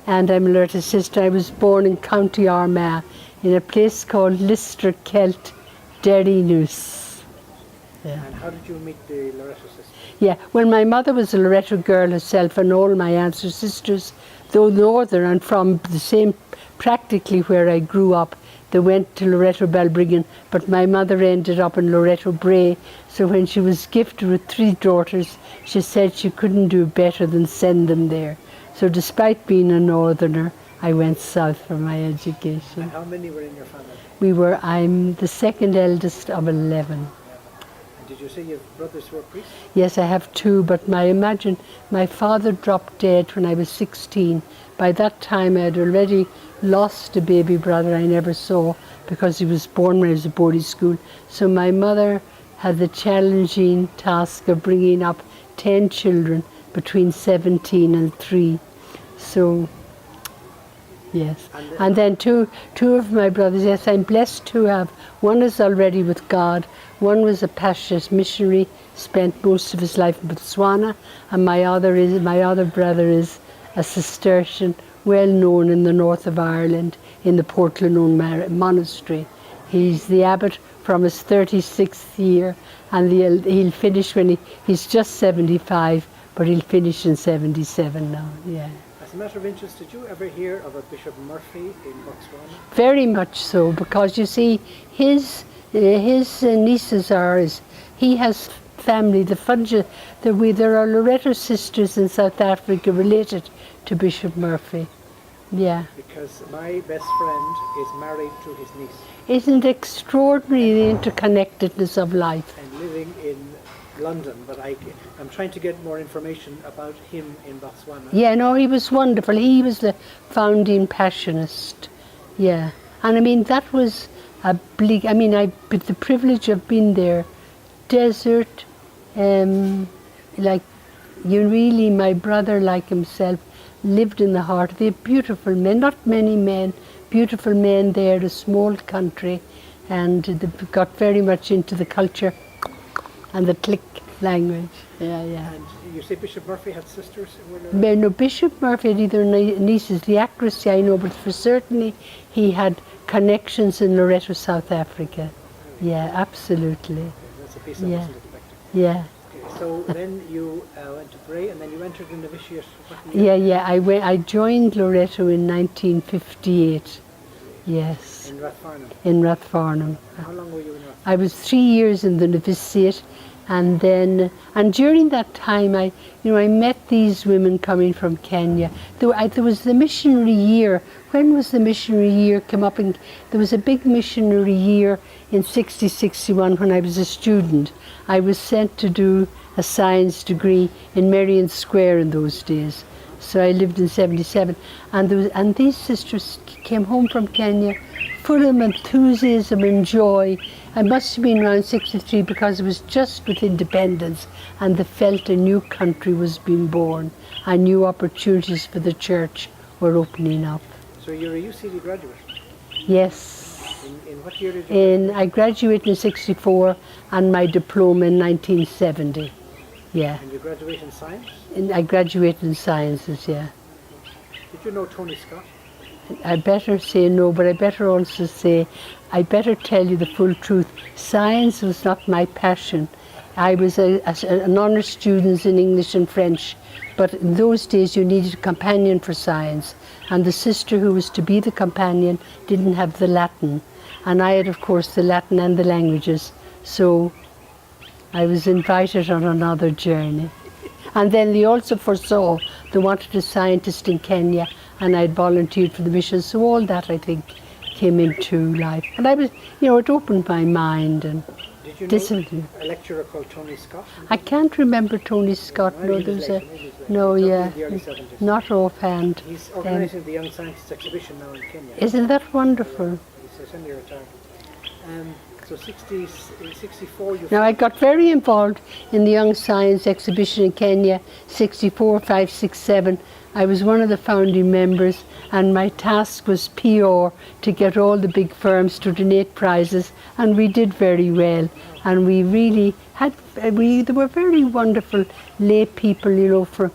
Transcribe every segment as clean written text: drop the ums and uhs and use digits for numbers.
and I'm a Loreto sister. I was born in County Armagh in a place called Lister Kelt, Derrynoose. Yeah. And how did you meet the Loreto sisters? Yeah, well, my mother was a Loreto girl herself, and all my aunts and sisters, though northern and from the same, practically where I grew up, they went to Loreto Balbriggan, but my mother ended up in Loreto Bray. So when she was gifted with 3 daughters, she said she couldn't do better than send them there. So despite being a northerner, I went south for my education. And how many were in your family? I'm the second eldest of 11. And did you say you have brothers who are priests? Yes, I have 2, but my father dropped dead when I was 16. By that time I had already lost a baby brother I never saw because he was born when I was at boarding school. So my mother had the challenging task of bringing up 10 children between 17 and 3. So, yes. And then two of my brothers, yes, I'm blessed to have. One is already with God. One was a pastor's missionary, spent most of his life in Botswana, and my other brother is a Cistercian, well known in the north of Ireland, in the Portlaoise Monastery. He's the abbot from his 36th year, and he'll finish when he's just 75, but he'll finish in 77 now, yeah. As a matter of interest, did you ever hear of a Bishop Murphy in Botswana? Very much so, because you see, his nieces he has family, there are Loreto sisters in South Africa related to Bishop Murphy. Yeah. Because my best friend is married to his niece. Isn't it extraordinary, the interconnectedness of life? I'm living in London, but I'm trying to get more information about him in Botswana. Yeah, no, he was wonderful. He was the founding passionist. Yeah. And I mean, that was a bleak, I mean, but the privilege of being there, desert, like, my brother, like himself, lived in the heart. They're beautiful men, not many men, beautiful men there, a small country, and they've got very much into the culture and the click language. Yeah, yeah. And you say Bishop Murphy had sisters? No, Bishop Murphy had either nieces. The accuracy I know, but for certainly he had connections in Loreto, South Africa. Yeah, absolutely. That's a piece I wasn't expecting. Yeah. So then you went to Bray, and then you entered the novitiate. Yeah. I joined Loreto in 1958. Yes. In Rathfarnham. In Rathfarnham. How long were you in Rathfarnham? I was 3 years in the novitiate, and during that time I met these women coming from Kenya. There was the missionary year. When was the missionary year come up? There was a big missionary year in 60-61 when I was a student. I was sent to do a science degree in Merrion Square in those days. So I lived in 77, and these sisters came home from Kenya full of enthusiasm and joy. I must have been around 63 because it was just with independence, and they felt a new country was being born, and new opportunities for the church were opening up. So you're a UCD graduate? Yes. In what year did you? I graduated in 64, and my diploma in 1970. Yeah. And you graduated in science? I graduated in sciences, yeah. Did you know Tony Scott? I better say no, but I better also say, I better tell you the full truth. Science was not my passion. I was an honours student in English and French, but in those days you needed a companion for science, and the sister who was to be the companion didn't have the Latin, and I had, of course, the Latin and the languages, so I was invited on another journey. And then they also foresaw they wanted a scientist in Kenya, and I'd volunteered for the mission, so all that, I think, came into life. And I was, it opened my mind. And did you know a lecturer called Tony Scott? I can't remember Tony Scott. No, there's yeah, not offhand. He's organising the Young Scientists exhibition now in Kenya. Isn't that wonderful? Yeah, he's semi-retired. So 64 Now I got very involved in the Young Science exhibition in Kenya, 64, 5, 6, 7. I was one of the founding members, and my task was PR, to get all the big firms to donate prizes, and we did very well. And we really had, there were very wonderful lay people, from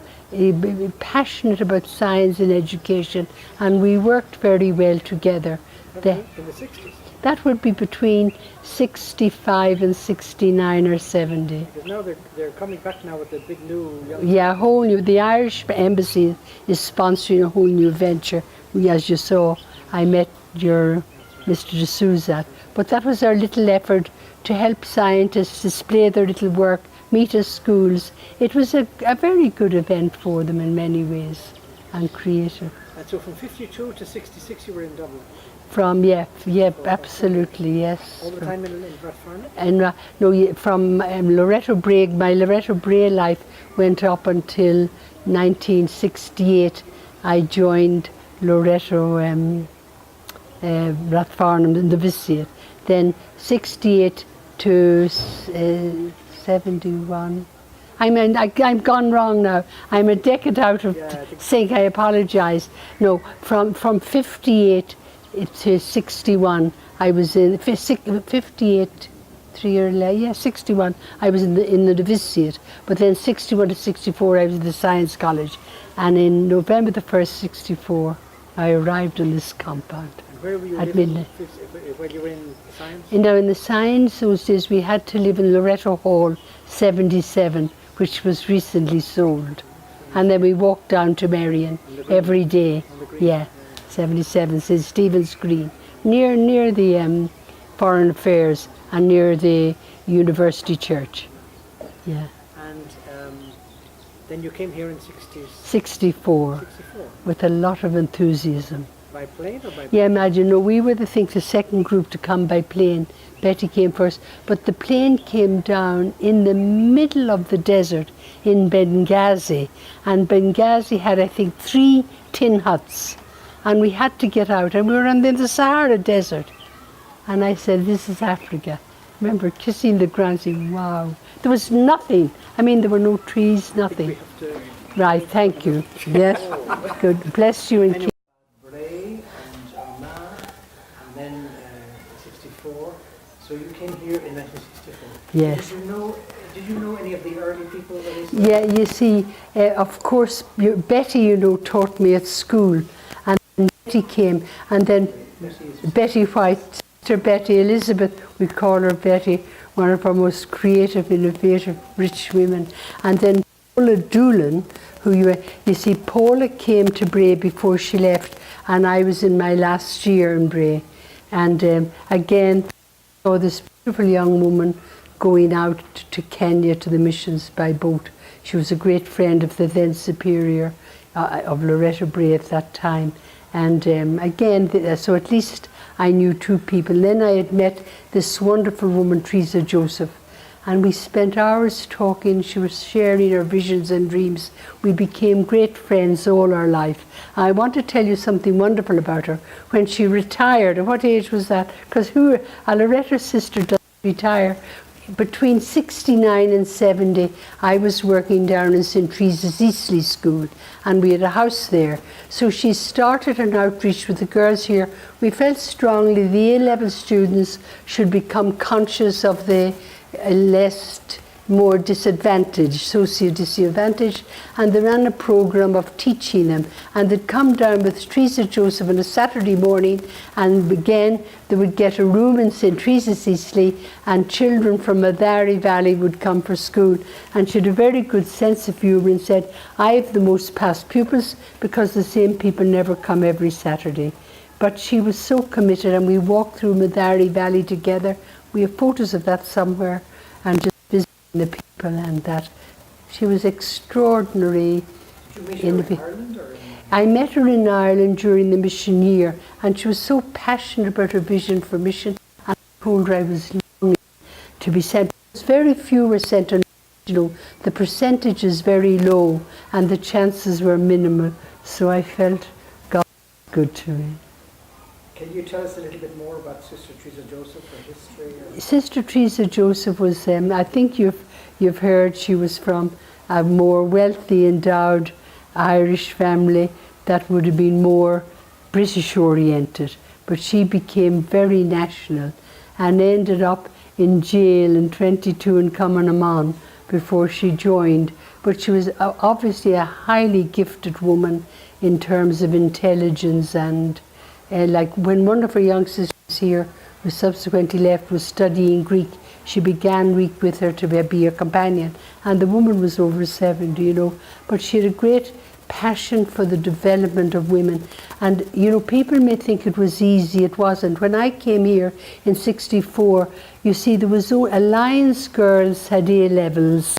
passionate about science and education, and we worked very well together. In the 60s? That would be between 65 and 69 or 70. Because now they're coming back now with the big new... Yeah, a whole new, the Irish Embassy is sponsoring a whole new venture. As you saw, I met your Mr. D'Souza. But that was our little effort to help scientists display their little work, meet at schools. It was a very good event for them in many ways, and creative. And so from 52 to 66 you were in Dublin? From, absolutely, yes. All the time in Rathfarnham? And from Loreto Bray. My Loreto Bray life went up until 1968. I joined Loreto Rathfarnham in the Novitiate. Then 68 to 71. I'm gone wrong now. I'm a decade out of sync. I apologise. No, from 58 to 61, I was in 58. 61. I was in the novitiate, but then 61 to 64, I was in the Science College, and in November the 1st, 64, I arrived on this compound. And where were you at living midnight. When you were in Science? In the Science, those days we had to live in Loreto Hall 77, which was recently sold, and then we walked down to Marion every day. Yeah. 77, St. Stephen's Green, near the Foreign Affairs and near the University Church. Yeah. And then you came here in 64, with a lot of enthusiasm. By plane or by boat? Yeah, imagine, we were the second group to come by plane. Betty came first, but the plane came down in the middle of the desert in Benghazi, and Benghazi had, I think, 3 tin huts. And we had to get out, and we were in the Sahara Desert. And I said, this is Africa. I remember kissing the ground, saying, wow. There was nothing. There were no trees, nothing. Right, thank you. Yes, good. Bless you and keep. Bray and Armagh, and then 64. So you came here in 1964. Yes. Did you know any of the early people? Yeah, you see, of course, Betty, taught me at school. And Betty came, and then Betty White, Sister Betty Elizabeth, we call her Betty, one of our most creative, innovative, rich women. And then Paula Doolan, who you see, Paula came to Bray before she left, and I was in my last year in Bray. And again, I saw this beautiful young woman going out to Kenya to the missions by boat. She was a great friend of the then Superior of Loreto Bray at that time. And again, so at least I knew 2 people. Then I had met this wonderful woman, Teresa Joseph, and we spent hours talking. She was sharing her visions and dreams. We became great friends all our life. I want to tell you something wonderful about her. When she retired, at what age was that? Because a Loreto sister doesn't retire. Between 69 and 70, I was working down in St. Teresa's Eastleigh School, and we had a house there. So she started an outreach with the girls here. We felt strongly the A-level students should become conscious of the more disadvantaged, socio-disadvantaged, and they ran a program of teaching them. And they'd come down with Teresa Joseph on a Saturday morning, and again they would get a room in St. Teresa's Eastleigh, and children from Madari Valley would come for school. And she had a very good sense of humour and said, I have the most past pupils because the same people never come every Saturday. But she was so committed, and we walked through Madari Valley together. We have photos of that somewhere, and just visiting the people, and that. She was extraordinary. Did you meet her in Ireland? I met her in Ireland during the mission year, and she was so passionate about her vision for mission, and I told her I was longing to be sent. Very few were sent on, the percentage is very low, and the chances were minimal, so I felt God was good to me. Can you tell us a little bit more about Sister Teresa Joseph, her history? Sister Teresa Joseph was, I think you've heard, she was from a more wealthy, endowed Irish family that would have been more British oriented, but she became very national and ended up in jail in 22 in Cumann before she joined. But she was obviously a highly gifted woman in terms of intelligence, and like when one of her young sisters here, who subsequently left, was studying Greek, she began Greek with her to be her companion. And the woman was over 70, you know, but she had a great passion for the development of women. And, you know, people may think it was easy. It wasn't. When I came here in '64, you see, there was Alliance girls had A levels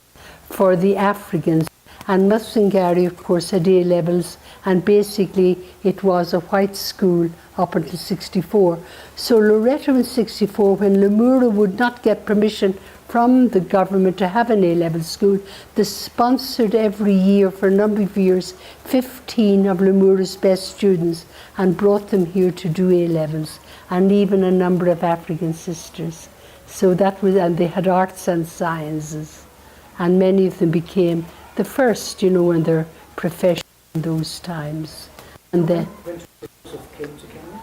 for the Africans, and Musingari, of course, had A levels, and basically it was a white school up until '64. So Loreto in '64, when Lemura would not get permission from the government to have an A-level school, they sponsored every year for a number of years 15 of Lemura's best students and brought them here to do A-levels, and even a number of African sisters. So that was, and they had arts and sciences, and many of them became the first, you know, in their profession in those times. And then When Joseph came to Kenya?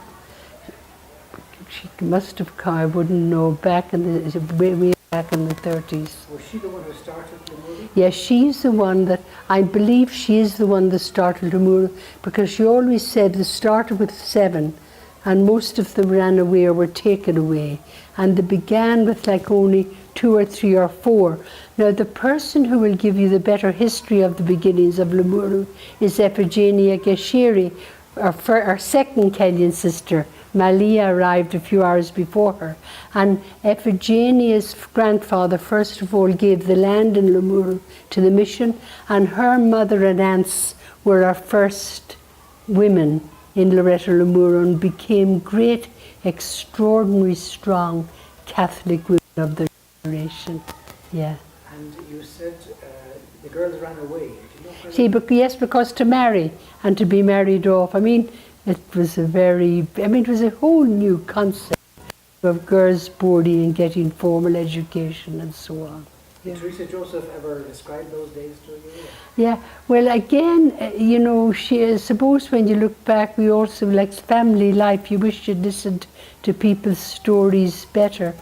she must have come, I wouldn't know, back in the way back in the 30s. Was she the one who started the movie? Yes, she's the one that, I believe she is the one that started Lemura, because she always said they started with 7 and most of them ran away or were taken away, and they began with like only 2 or 3 or 4. Now the person who will give you the better history of the beginnings of Lemuru is Ephigenia Geshiri, our second Kenyan sister. Malia arrived a few hours before her, and Ephigenia's grandfather first of all gave the land in Lemuru to the mission, and her mother and aunts were our first women in Loreto Lemuru and became great, extraordinary, strong Catholic women of their generation. Yeah. And you said the girls ran away. Do you know where See, but yes, because to marry and to be married off, I mean, it was it was a whole new concept of girls boarding and getting formal education and so on. Did Teresa Joseph ever describe those days to you? Yeah, well, again, you know, I suppose when you look back, we also, like family life, you wish you'd listened to people's stories better.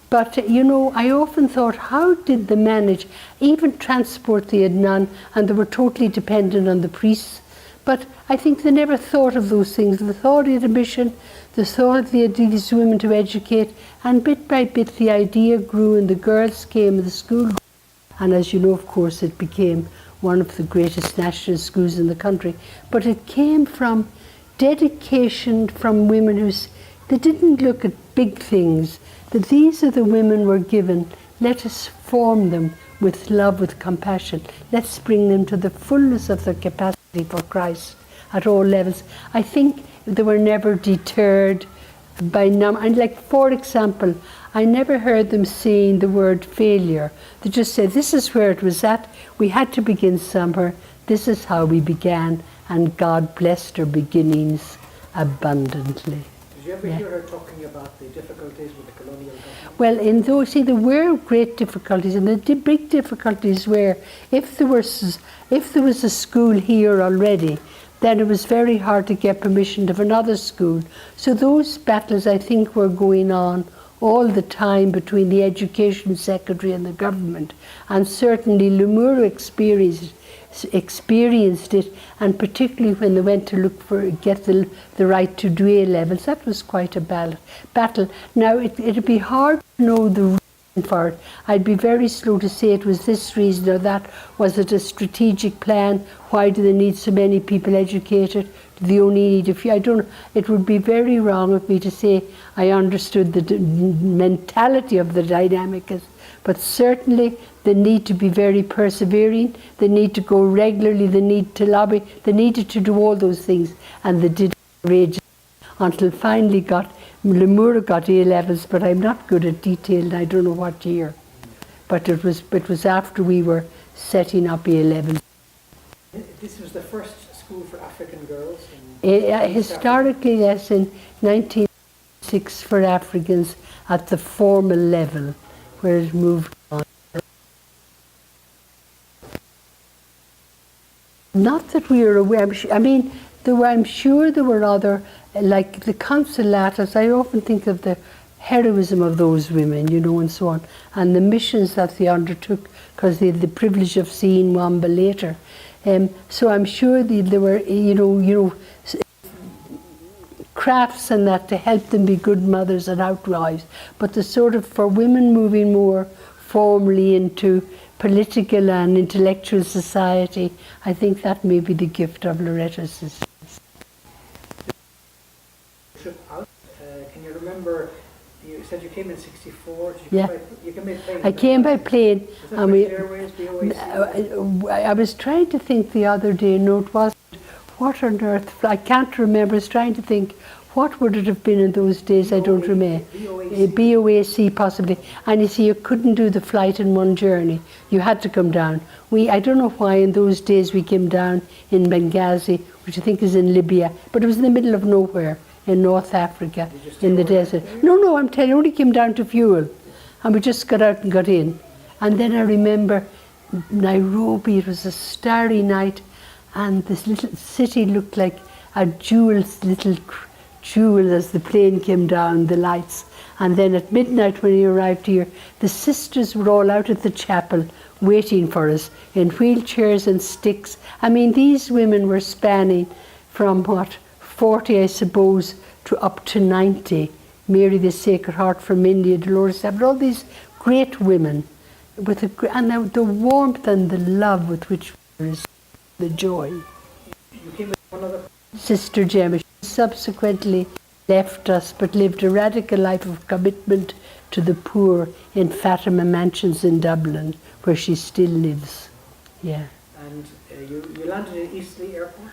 But, you know, I often thought, how did they manage? Even transport they had none, and they were totally dependent on the priests. But I think they never thought of those things. They thought they had a mission, they thought they had these women to educate, and bit by bit the idea grew and the girls came, the school grew. And as you know, of course, it became one of the greatest national schools in the country. But it came from dedication from women they didn't look at big things, that these are the women we're given, let us form them with love, with compassion. Let's bring them to the fullness of their capacity for Christ at all levels. I think they were never deterred by and like, for example, I never heard them saying the word failure. They just said, this is where it was at. We had to begin somewhere. This is how we began, and God blessed our beginnings abundantly. Did you ever hear her talking about the difficulties with the colonial government? Well, in those, see, there were great difficulties, and the big difficulties were if there was a school here already, then it was very hard to get permission to have another school. So those battles, I think, were going on all the time between the Education Secretary and the government. And certainly Lemuru experienced it, and particularly when they went to get the right to do A levels, that was quite a battle. Now, it'd be hard to know the reason for it. I'd be very slow to say it was this reason or that. Was it a strategic plan? Why do they need so many people educated? Do they only need a few? I don't know. It would be very wrong of me to say I understood the mentality of the dynamic, but certainly they need to be very persevering, they need to go regularly, they need to lobby, they needed to do all those things, and they did courageously until finally Lemura got A levels, but I'm not good at detail and I don't know what year. But it was after we were setting up A levels. This was the first school for African girls? Historically, yes, in 1906 for Africans at the formal level, where it moved on. Not that we are aware, I'm sure there were other, like the consulatus. I often think of the heroism of those women, you know, and so on, and the missions that they undertook, because they had the privilege of seeing Wamba later. So I'm sure there were, crafts and that to help them be good mothers and outwives. But the sort of, for women moving more formally into political and intellectual society, I think that may be the gift of Loreto's sisters. Can you remember, you said you came in 64, Yeah. You came by plane? I came by plane. Was that British Airways, BOAC? I was trying to think the other day, no it wasn't. What on earth, I can't remember, I was trying to think, what would it have been in those days? I don't remember. BOAC possibly. And you see, you couldn't do the flight in one journey. You had to come down. I don't know why in those days we came down in Benghazi, which I think is in Libya, but it was in the middle of nowhere in North Africa, in the desert. No, I'm telling you, only came down to fuel. And we just got out and got in. And then I remember Nairobi, it was a starry night, and this little city looked like a little jewel as the plane came down, the lights. And then at midnight when we arrived here, the sisters were all out at the chapel waiting for us in wheelchairs and sticks. I mean, these women were spanning from 40, I suppose, to up to 90. Mary the Sacred Heart from India, Dolores, but all these great women with and the warmth and the love with which we received the joy. You came with one other? Sister Gemma, she subsequently left us but lived a radical life of commitment to the poor in Fatima Mansions in Dublin, where she still lives. Yeah. And you landed in Eastleigh Airport?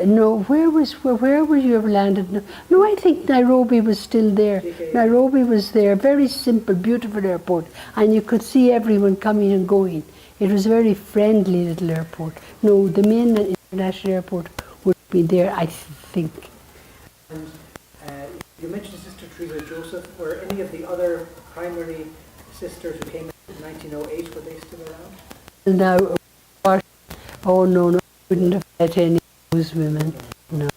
No, where were you ever landed? No, I think Nairobi was still there. Nairobi was there, very simple, beautiful airport, and you could see everyone coming and going. It was a very friendly little airport. No, the main international airport would be there, I think. And you mentioned Sister Teresa Joseph. Were any of the other primary sisters who came in 1908, were they still around? Now, oh no, I wouldn't have met any of those women. No.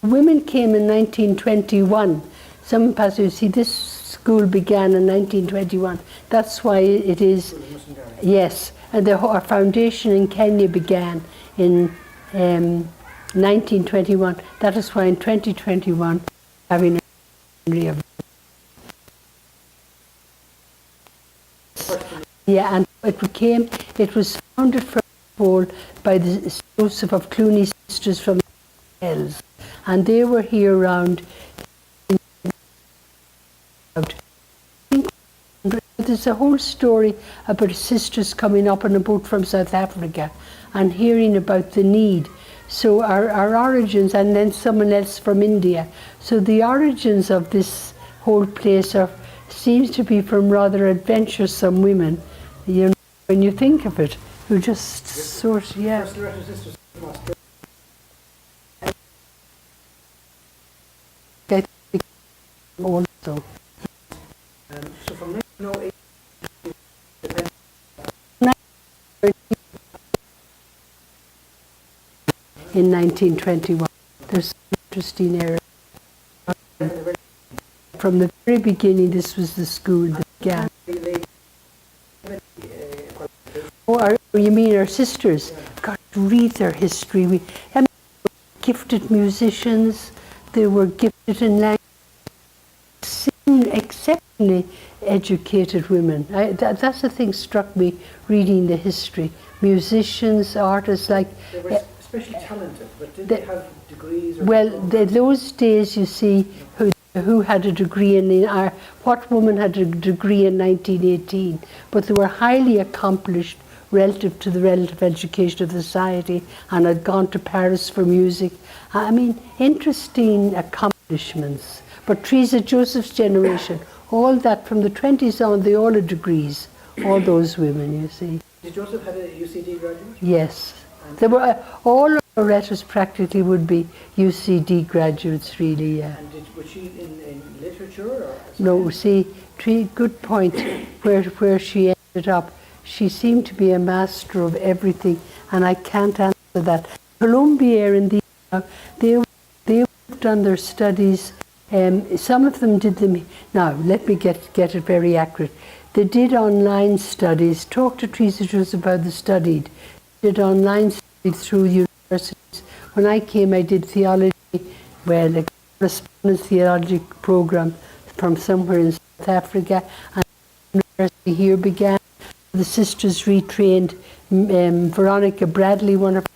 Women came in 1921. Some pastors, see, this school began in 1921. That's why it is, yes. And our foundation in Kenya began in 1921. That is why in 2021, having a memory of. Yeah, and it was founded first of all by the Joseph of Cluny sisters from the Hells, and they were here around. There's a whole story about sisters coming up on a boat from South Africa and hearing about the need. So our origins, and then someone else from India. So the origins of this whole place seems to be from rather adventuresome women, you know, when you think of it, who just sort of, yeah. Also. So from 1908 in 1921, there's an interesting area. From the very beginning, this was the school that began. Oh, you mean our sisters? Got to read their history. They were gifted musicians. They were gifted in language. Exceptionally educated women. That's the thing struck me reading the history. Musicians, artists, like. They were especially talented, but did they have degrees? Those days, you see, who had a degree what woman had a degree in 1918? But they were highly accomplished relative to the relative education of the society, and had gone to Paris for music. I mean, interesting accomplishments. But Teresa Joseph's generation, all that from the 20s on, they all had degrees, all those women, you see. Did Joseph have a UCD graduate? Yes. They were, all of Loretos practically would be UCD graduates, really, yeah. And was she in literature? Or no, see, good point, where she ended up. She seemed to be a master of everything, and I can't answer that. Colombier and they have done their studies. Some of them did them. Now, let me get it very accurate. They did online studies. Talk to Teresa Joseph about the studied. Did online studies through universities. When I came, I did theology, well, a correspondence theology program from somewhere in South Africa, and the university here began. The sisters retrained. Veronica Bradley, one of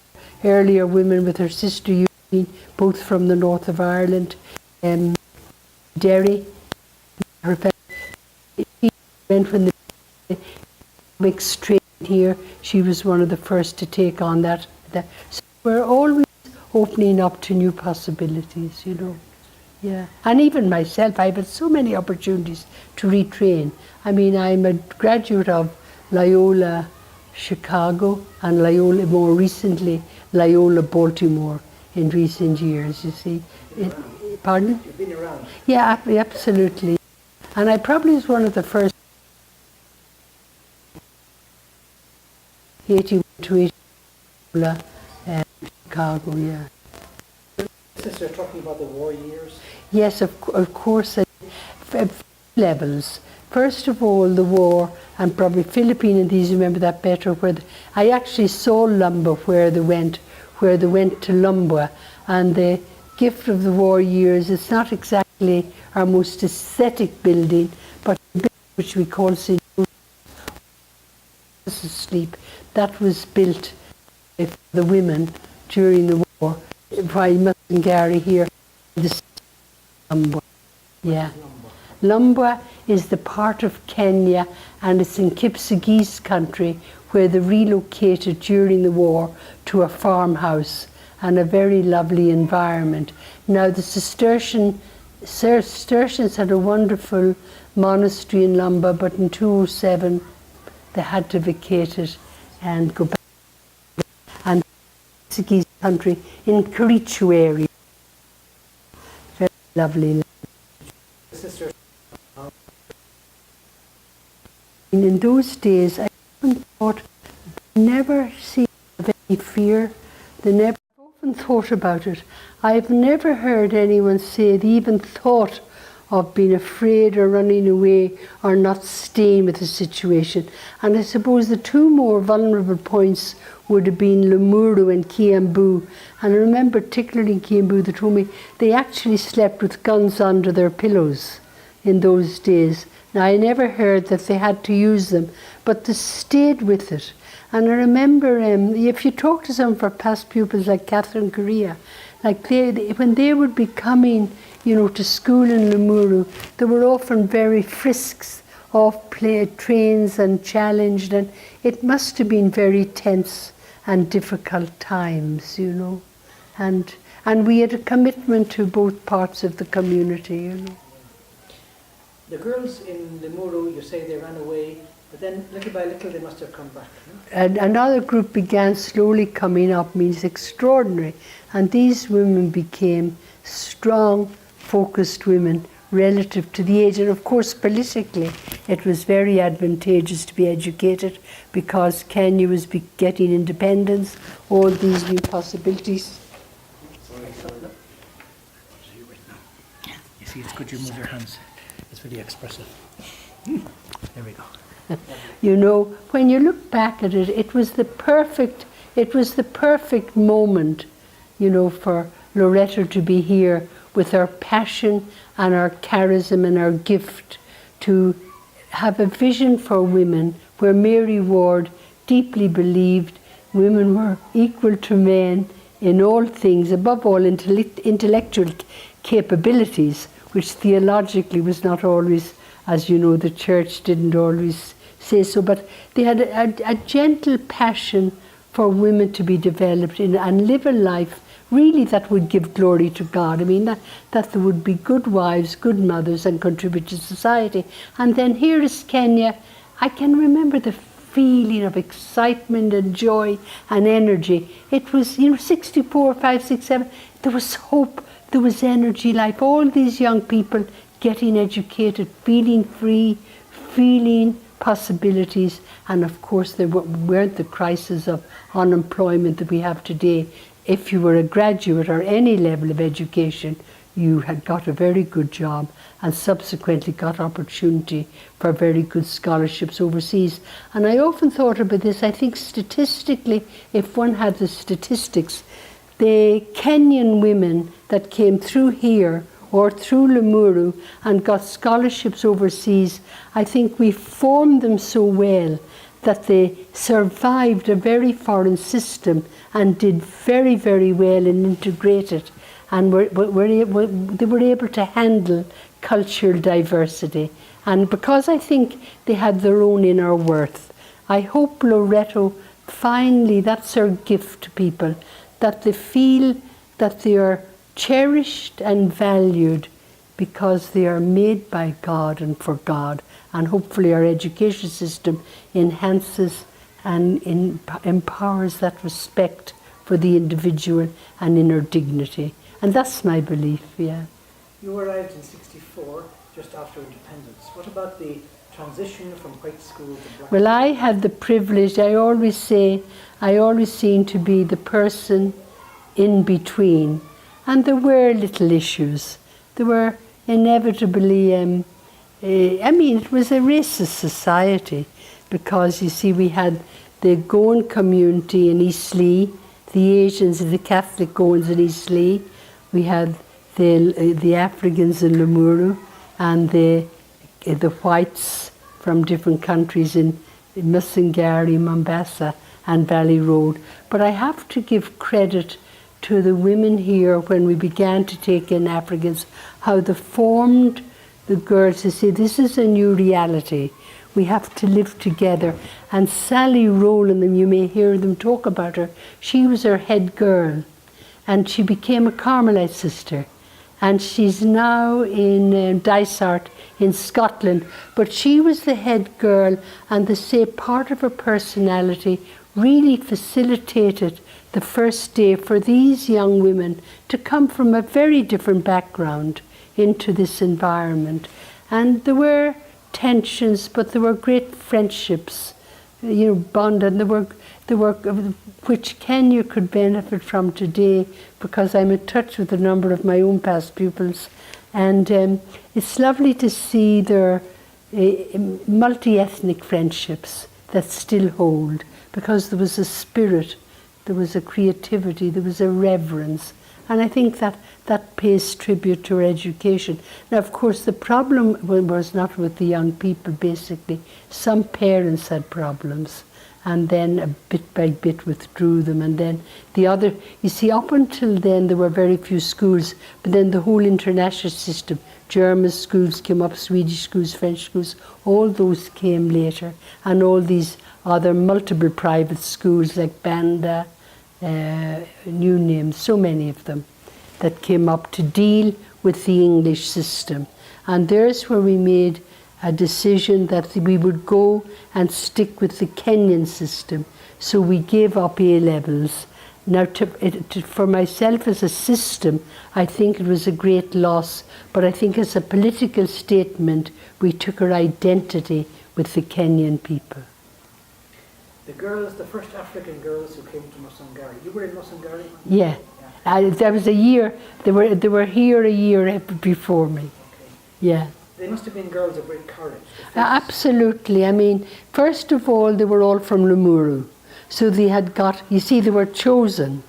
our earlier women, with her sister Eugene, both from the north of Ireland. Derry, her she went when the economics trained here. She was one of the first to take on that. So we're always opening up to new possibilities, you know. Yeah, and even myself, I've had so many opportunities to retrain. I mean, I'm a graduate of Loyola Chicago and Loyola, more recently, Loyola Baltimore in recent years, you see. Pardon? You've been around. Yeah, absolutely. And I probably was one of the first 81 to 80 Chicago, yeah. Sister, talking about the war years. Yes, of course, levels. First of all, the war, and probably Philippine and these remember that better, where I actually saw Lumba where they went to Lumbwa, and the gift of the war years, it's not exactly our most aesthetic building, but the building which we call St. Sleep, that was built for the women during the war, by Gary here, the Lumbwa. Yeah. Lumbwa is the part of Kenya, and it's in Kipsigis country, where they relocated during the war to a farmhouse and a very lovely environment. Now the Cistercians had a wonderful monastery in Lumba, but in 2007 they had to vacate it and go back. And Kipsigis country in Kericho area. Very lovely. Sister. In those days, I often thought, never seen any fear. I've often thought about it. I've never heard anyone say they even thought of being afraid or running away or not staying with the situation. And I suppose the two more vulnerable points would have been Limuru and Kiambu. And I remember particularly in Kiambu, they told me they actually slept with guns under their pillows in those days. Now, I never heard that they had to use them, but they stayed with it. And I remember, if you talk to some of our past pupils like Catherine Correa, like when they would be coming, you know, to school in Limuru, they were often very frisks off trains and challenged, and it must have been very tense and difficult times, you know. And we had a commitment to both parts of the community, you know. The girls in Limuru, you say they ran away, but then little by little they must have come back. No? And another group began slowly coming up, means extraordinary. And these women became strong, focused women relative to the age. And of course, politically, it was very advantageous to be educated because Kenya was getting independence, all these new possibilities. You see, it's good you move your hands. It's really expressive. There we go. You know, when you look back at it, it was the perfect moment, you know, for Loreto to be here with our passion and our charism and our gift to have a vision for women where Mary Ward deeply believed women were equal to men in all things, above all intellectual capabilities, which theologically was not always, as you know, the church didn't always say so, but they had a gentle passion for women to be developed in and live a life really that would give glory to God. I mean, that there would be good wives, good mothers, and contribute to society. And then here is Kenya. I can remember the feeling of excitement and joy and energy. It was, you know, 64, 5, 6, 7. There was hope. There was energy, like all these young people getting educated, feeling free, feeling possibilities, and of course there weren't the crisis of unemployment that we have today. if you were a graduate or any level of education, you had got a very good job and subsequently got opportunity for very good scholarships overseas. And I often thought about this. I think statistically, if one had the statistics, the Kenyan women that came through here or through Limuru and got scholarships overseas, I think we formed them so well that they survived a very foreign system and did very, very well and integrated, and they were able to handle cultural diversity. And because I think they had their own inner worth, I hope Loreto finally, that's our gift to people, that they feel that they are cherished and valued because they are made by God and for God. And hopefully our education system enhances and empowers that respect for the individual and inner dignity. And that's my belief, yeah. You arrived in '64, just after independence. What about the transition from white school to black? Well, I had the privilege, I always seemed to be the person in between. And there were little issues. There were inevitably, it was a racist society because, you see, we had the Goan community in East Lee, the Asians and the Catholic Goans in East Lee. We had the Africans in Limuru and the whites from different countries in Musingari, Mombasa and Valley Road. But I have to give credit to the women here when we began to take in Africans, how they formed the girls to say, this is a new reality. We have to live together. And Sally Rowland, and you may hear them talk about her, she was her head girl. And she became a Carmelite sister. And she's now in Dysart in Scotland. But she was the head girl, and they say part of her personality really facilitated the first day for these young women to come from a very different background into this environment. And there were tensions, but there were great friendships, bond, and there were which Kenya could benefit from today, because I'm in touch with a number of my own past pupils, and it's lovely to see their multi-ethnic friendships that still hold, because there was a spirit, there was a creativity, there was a reverence. And I think that pays tribute to our education. Now, of course, the problem was not with the young people, basically. Some parents had problems, and then bit by bit withdrew them. And then the other, you see, up until then, there were very few schools, but then the whole international system, German schools came up, Swedish schools, French schools, all those came later. And all these other multiple private schools like Banda, new names, so many of them, that came up to deal with the English system. And there's where we made a decision that we would go and stick with the Kenyan system. So we gave up A-levels. Now, for myself as a system, I think it was a great loss, but I think as a political statement, we took our identity with the Kenyan people. The girls, the first African girls who came to Musangari. You were in Musangari? Yeah. There was a year, they were here a year before me. Okay. Yeah. They must have been girls of great courage. Absolutely. I mean, first of all, they were all from Limuru. So they had got, you see, they were chosen.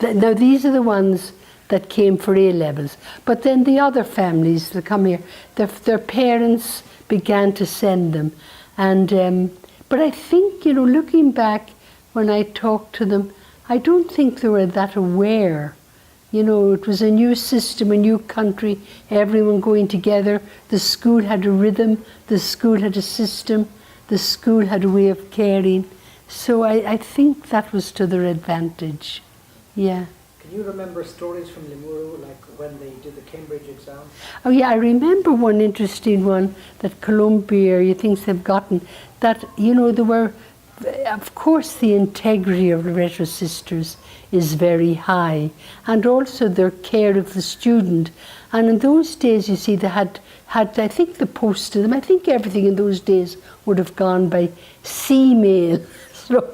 Now, these are the ones that came for A-levels. But then the other families that come here, their parents began to send them. And but I think, looking back, when I talked to them, I don't think they were that aware. It was a new system, a new country, everyone going together. The school had a rhythm, the school had a system, the school had a way of caring. So I think that was to their advantage, yeah. Can you remember stories from Limuru, like when they did the Cambridge exam? Oh yeah, I remember one interesting one that Columbia, you think they've gotten, that, there were, of course the integrity of Loreto sisters is very high, and also their care of the student. And in those days, you see, they had I think the post to them, I think everything in those days would have gone by sea mail. So,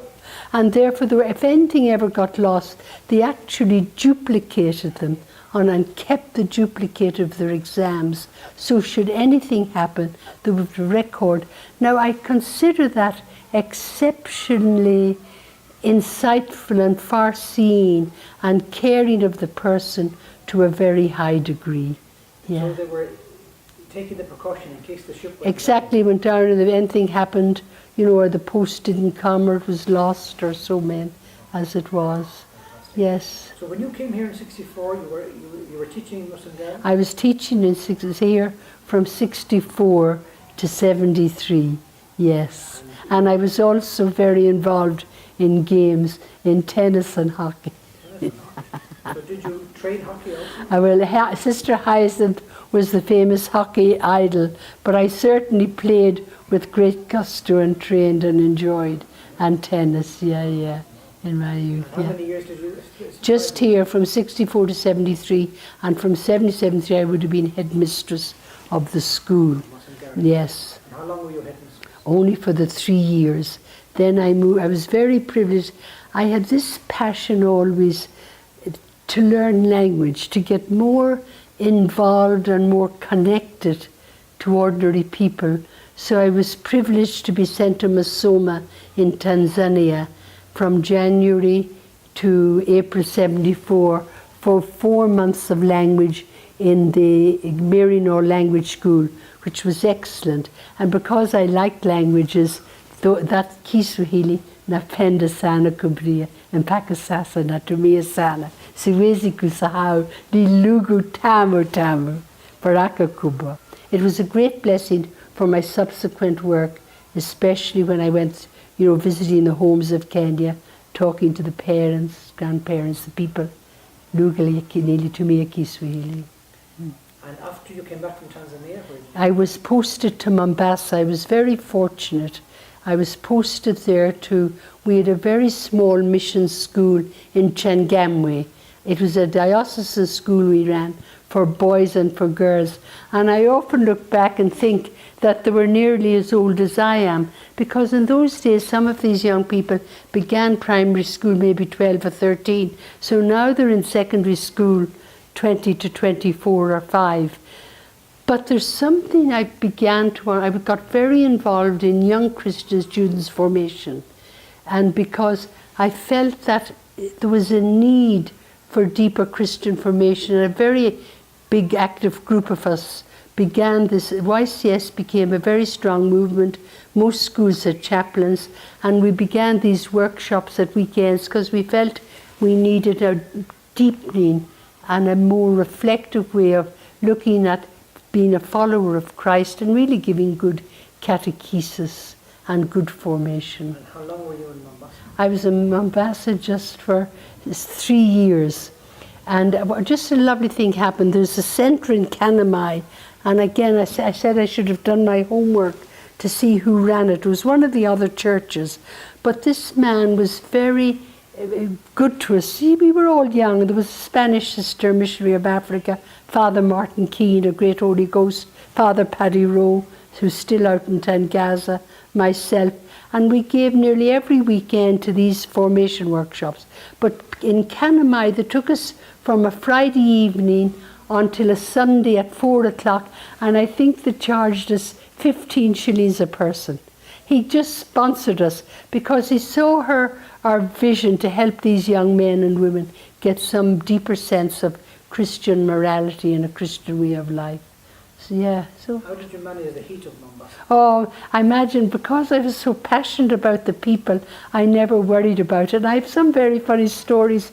And therefore, if anything ever got lost, they actually duplicated them and kept the duplicate of their exams. So should anything happen, they would record. Now, I consider that exceptionally insightful and far-seeing and caring of the person to a very high degree. Yeah. So they were taking the precaution in case the ship went Exactly, went down and if anything happened, you know, or the post didn't come or it was lost or so many as it was. Yes. So when you came here in '64, you were teaching Muslim Dad? I was teaching here from '64 to '73, yes. And I was also very involved in games, in tennis and hockey. So did you train hockey also? Well, Sister Hyacinth was the famous hockey idol, but I certainly played with great gusto and trained and enjoyed, and tennis, yeah, in my youth. How many years did you? Just here from '64 to '73, and from '73 I would have been headmistress of the school. Yes. And how long were you headmistress? Only for the 3 years. Then I moved. I was very privileged. I had this passion always to learn language, to get more involved and more connected to ordinary people. So I was privileged to be sent to Musoma in Tanzania from January to April '74 for 4 months of language in the Merino language school, which was excellent. And because I liked languages, that Kiswahili napenda sana kubria mpaka sasa natumia sana, siwezi kusahau ni lugha tamu tamu, baraka kubwa. It was a great blessing for my subsequent work, especially when I went, visiting the homes of Kenya, talking to the parents, grandparents, the people. Lugha nilitumia Kiswahili. And after you came back from Tanzania, I was posted to Mombasa. I was very fortunate. I was posted there we had a very small mission school in Changamwe. It was a diocesan school we ran for boys and for girls. And I often look back and think that they were nearly as old as I am, because in those days some of these young people began primary school maybe 12 or 13. So now they're in secondary school 20 to 24 or 5. But there's something I got very involved in young Christian students formation. And because I felt that there was a need for deeper Christian formation, and a very big active group of us began this. YCS became a very strong movement. Most schools had chaplains, and we began these workshops at weekends because we felt we needed a deepening and a more reflective way of looking at being a follower of Christ and really giving good catechesis and good formation. And how long were you in Mombasa? I was in Mombasa just for 3 years. And just a lovely thing happened. There's a centre in Kanamai, and again I said I should have done my homework to see who ran it. It was one of the other churches. But this man was very good to us. See, we were all young. There was a Spanish sister missionary of Africa, Father Martin Keane, a great Holy Ghost, Father Paddy Rowe, who's still out in Tangaza, myself, and we gave nearly every weekend to these formation workshops. But in Kanamai, they took us from a Friday evening until a Sunday at 4 o'clock, and I think they charged us 15 shillings a person. He just sponsored us because he saw our vision to help these young men and women get some deeper sense of Christian morality and a Christian way of life. So how did you manage the heat of Mombasa? Oh, I imagine because I was so passionate about the people, I never worried about it. I have some very funny stories.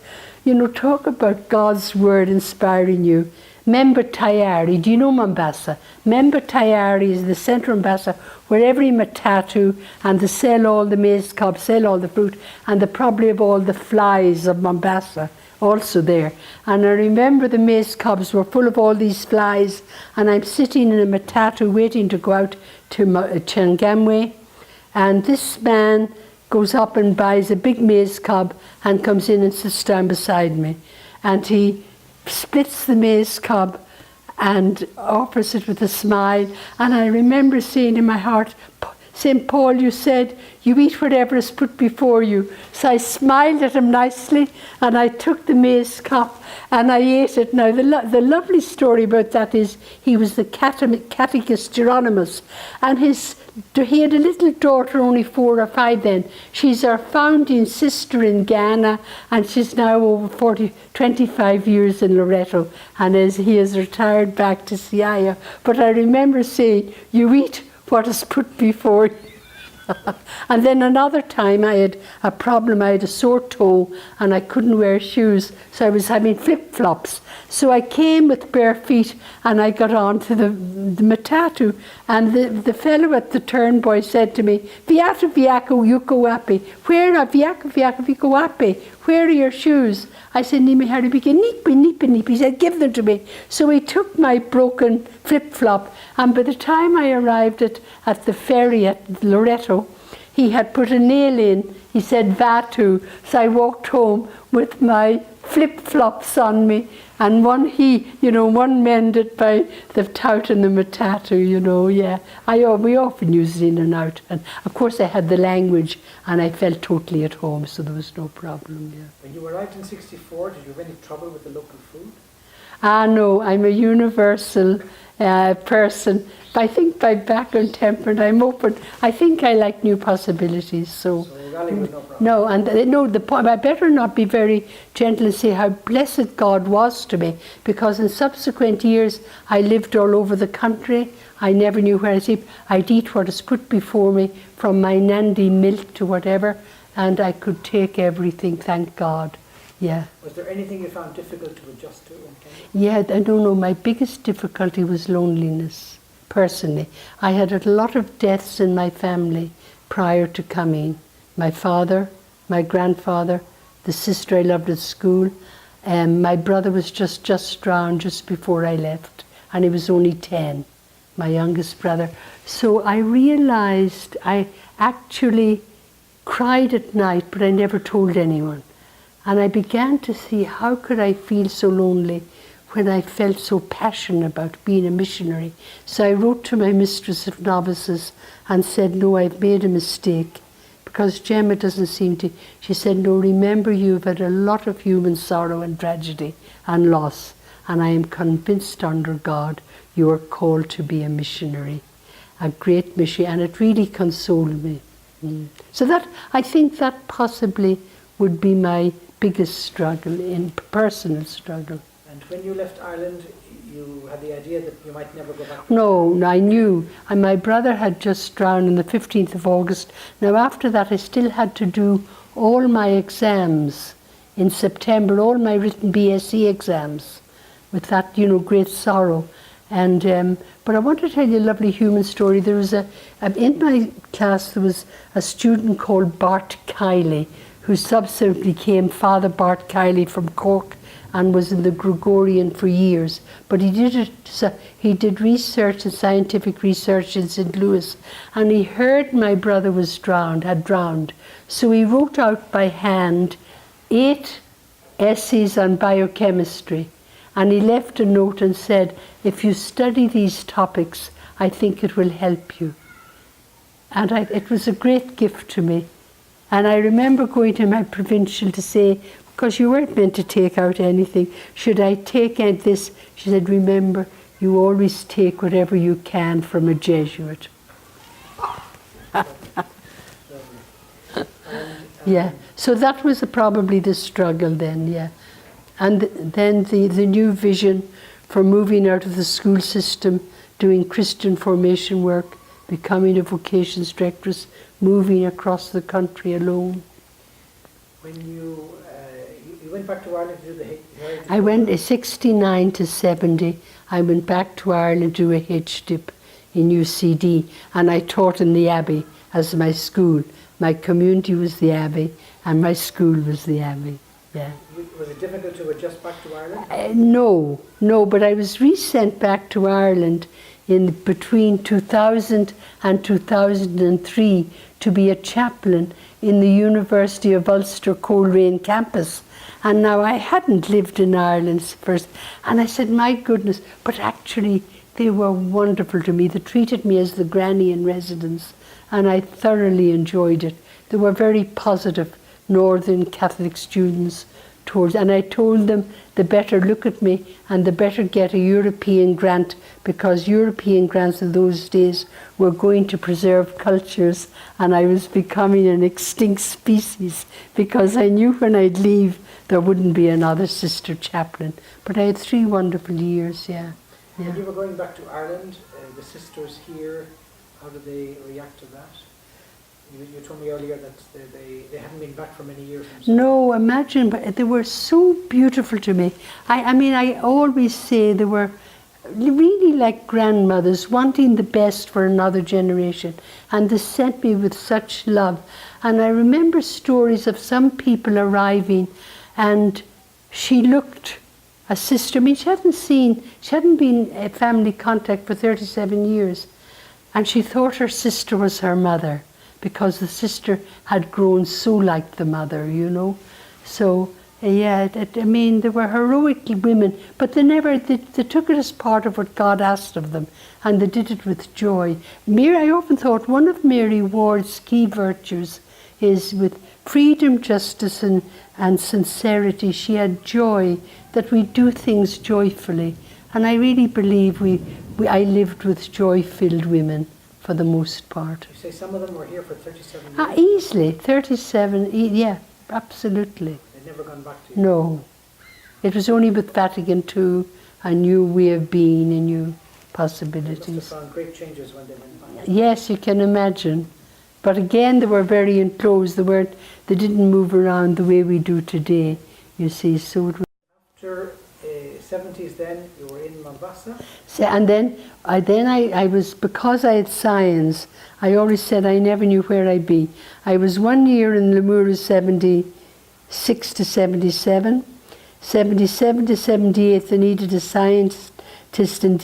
Talk about God's word inspiring you. Member Tayari, do you know Mombasa? Member Tayari is the centre of Mombasa where every matatu, and they sell all the maize cobs, sell all the fruit, and they probably have all the flies of Mombasa also there. And I remember the maize cobs were full of all these flies, and I'm sitting in a matatu waiting to go out to Changamwe, and this man goes up and buys a big maize cob and comes in and sits down beside me, and he splits the maize cob and offers it with a smile. And I remember saying in my heart, St. Paul, you said, you eat whatever is put before you. So I smiled at him nicely, and I took the maize cup and I ate it. Now, the lovely story about that is he was the catechist Hieronymus, and he had a little daughter, only 4 or 5 then. She's our founding sister in Ghana, and she's now over 25 years in Loreto, and he has retired back to Siaya. But I remember saying, you eat what is put before you. And then another time I had a problem. I had a sore toe and I couldn't wear shoes, so I was having flip-flops. So I came with bare feet and I got on to the matatu, and the fellow at the turnboy said to me, Viatu viaku yuko wapi? Where are viaku viaku viko wapi? Where are your shoes? I said, Nimi haribike, nipi. He said, give them to me. So he took my broken flip-flop, and by the time I arrived at the ferry at Loreto, he had put a nail in. He said, Vatu. So I walked home with my flip-flops on me, and one mended by the tout and the matatu, yeah. We often used it in and out. And of course I had the language, and I felt totally at home, so there was no problem, yeah. When you arrived in 1964, did you have any trouble with the local food? No, I'm a universal person. I think by background temperament, I'm open. I think I like new possibilities. So rally was no problem. no, and I better not be very gentle and say how blessed God was to me, because in subsequent years I lived all over the country. I never knew where I'd eat what is put before me, from my Nandi milk to whatever, and I could take everything, thank God. Yeah. Was there anything you found difficult to adjust to in Kenya? Yeah, I don't know. My biggest difficulty was loneliness, personally. I had a lot of deaths in my family prior to coming. My father, my grandfather, the sister I loved at school. My brother was just drowned just before I left, and he was only 10, my youngest brother. So I realized I actually cried at night, but I never told anyone. And I began to see, how could I feel so lonely when I felt so passionate about being a missionary? So I wrote to my mistress of novices and said, no, I've made a mistake. Because Gemma doesn't seem to, she said, no, remember, you've had a lot of human sorrow and tragedy and loss, and I am convinced under God you are called to be a missionary, a great missionary, and it really consoled me. So that, I think that possibly would be my biggest struggle, in personal struggle. And when you left Ireland, you had the idea that you might never go back? No, I knew. And my brother had just drowned on the 15th of August. Now after that I still had to do all my exams in September, all my written BSc exams, with that, great sorrow. And but I want to tell you a lovely human story. There was in my class there was a student called Bart Kiley, who subsequently became Father Bart Kiley from Cork and was in the Gregorian for years. But he did research and scientific research in St. Louis, and he heard my brother had drowned. So he wrote out by hand 8 essays on biochemistry, and he left a note and said, if you study these topics, I think it will help you. And it was a great gift to me. And I remember going to my provincial to say, because you weren't meant to take out anything, should I take out this? She said, remember, you always take whatever you can from a Jesuit. Yeah, so that was probably the struggle then, yeah. And then the new vision for moving out of the school system, doing Christian formation work, becoming a vocations directress, moving across the country alone. When you went back to Ireland to do the heritage? I went 69 to 70. I went back to Ireland to do a HDIP in UCD, and I taught in the Abbey as my school. My community was the Abbey, and my school was the Abbey. Yeah. Was it difficult to adjust back to Ireland? No, but I was resent back to Ireland in between 2000 and 2003 to be a chaplain in the University of Ulster Coleraine campus. And now I hadn't lived in Ireland first, and I said, my goodness, but actually they were wonderful to me. They treated me as the granny in residence, and I thoroughly enjoyed it. They were very positive Northern Catholic students towards, and I told them they better look at me and they better get a European grant, because European grants in those days were going to preserve cultures, and I was becoming an extinct species, because I knew when I'd leave there wouldn't be another sister chaplain. But I had 3 wonderful years, yeah. When you were going back to Ireland, the sisters here, how did they react to that? You told me earlier that they hadn't been back for many years themselves. No, imagine, but they were so beautiful to me. I mean, I always say they were really like grandmothers, wanting the best for another generation. And they sent me with such love. And I remember stories of some people arriving, and she looked a sister. I mean, she hadn't been a family contact for 37 years. And she thought her sister was her mother, because the sister had grown so like the mother, you know. So, yeah, I mean, they were heroic women, but they took it as part of what God asked of them, and they did it with joy. I often thought one of Mary Ward's key virtues is with freedom, justice, and sincerity. She had joy, that we do things joyfully. And I really believe I lived with joy-filled women for the most part. You say some of them were here for 37 years? Easily, 37, yeah, absolutely. They'd never gone back to you? No. It was only with Vatican II, a new way of being, a new possibilities. They must have found great changes when they went back. Yes, you can imagine. But again, they were very enclosed. They didn't move around the way we do today, you see. So it was after 70s then, you were in Mombasa? And then I was, because I had science, I always said I never knew where I'd be. I was 1 year in Limuru, 76 to 77. 77 to 78, they needed a scientist in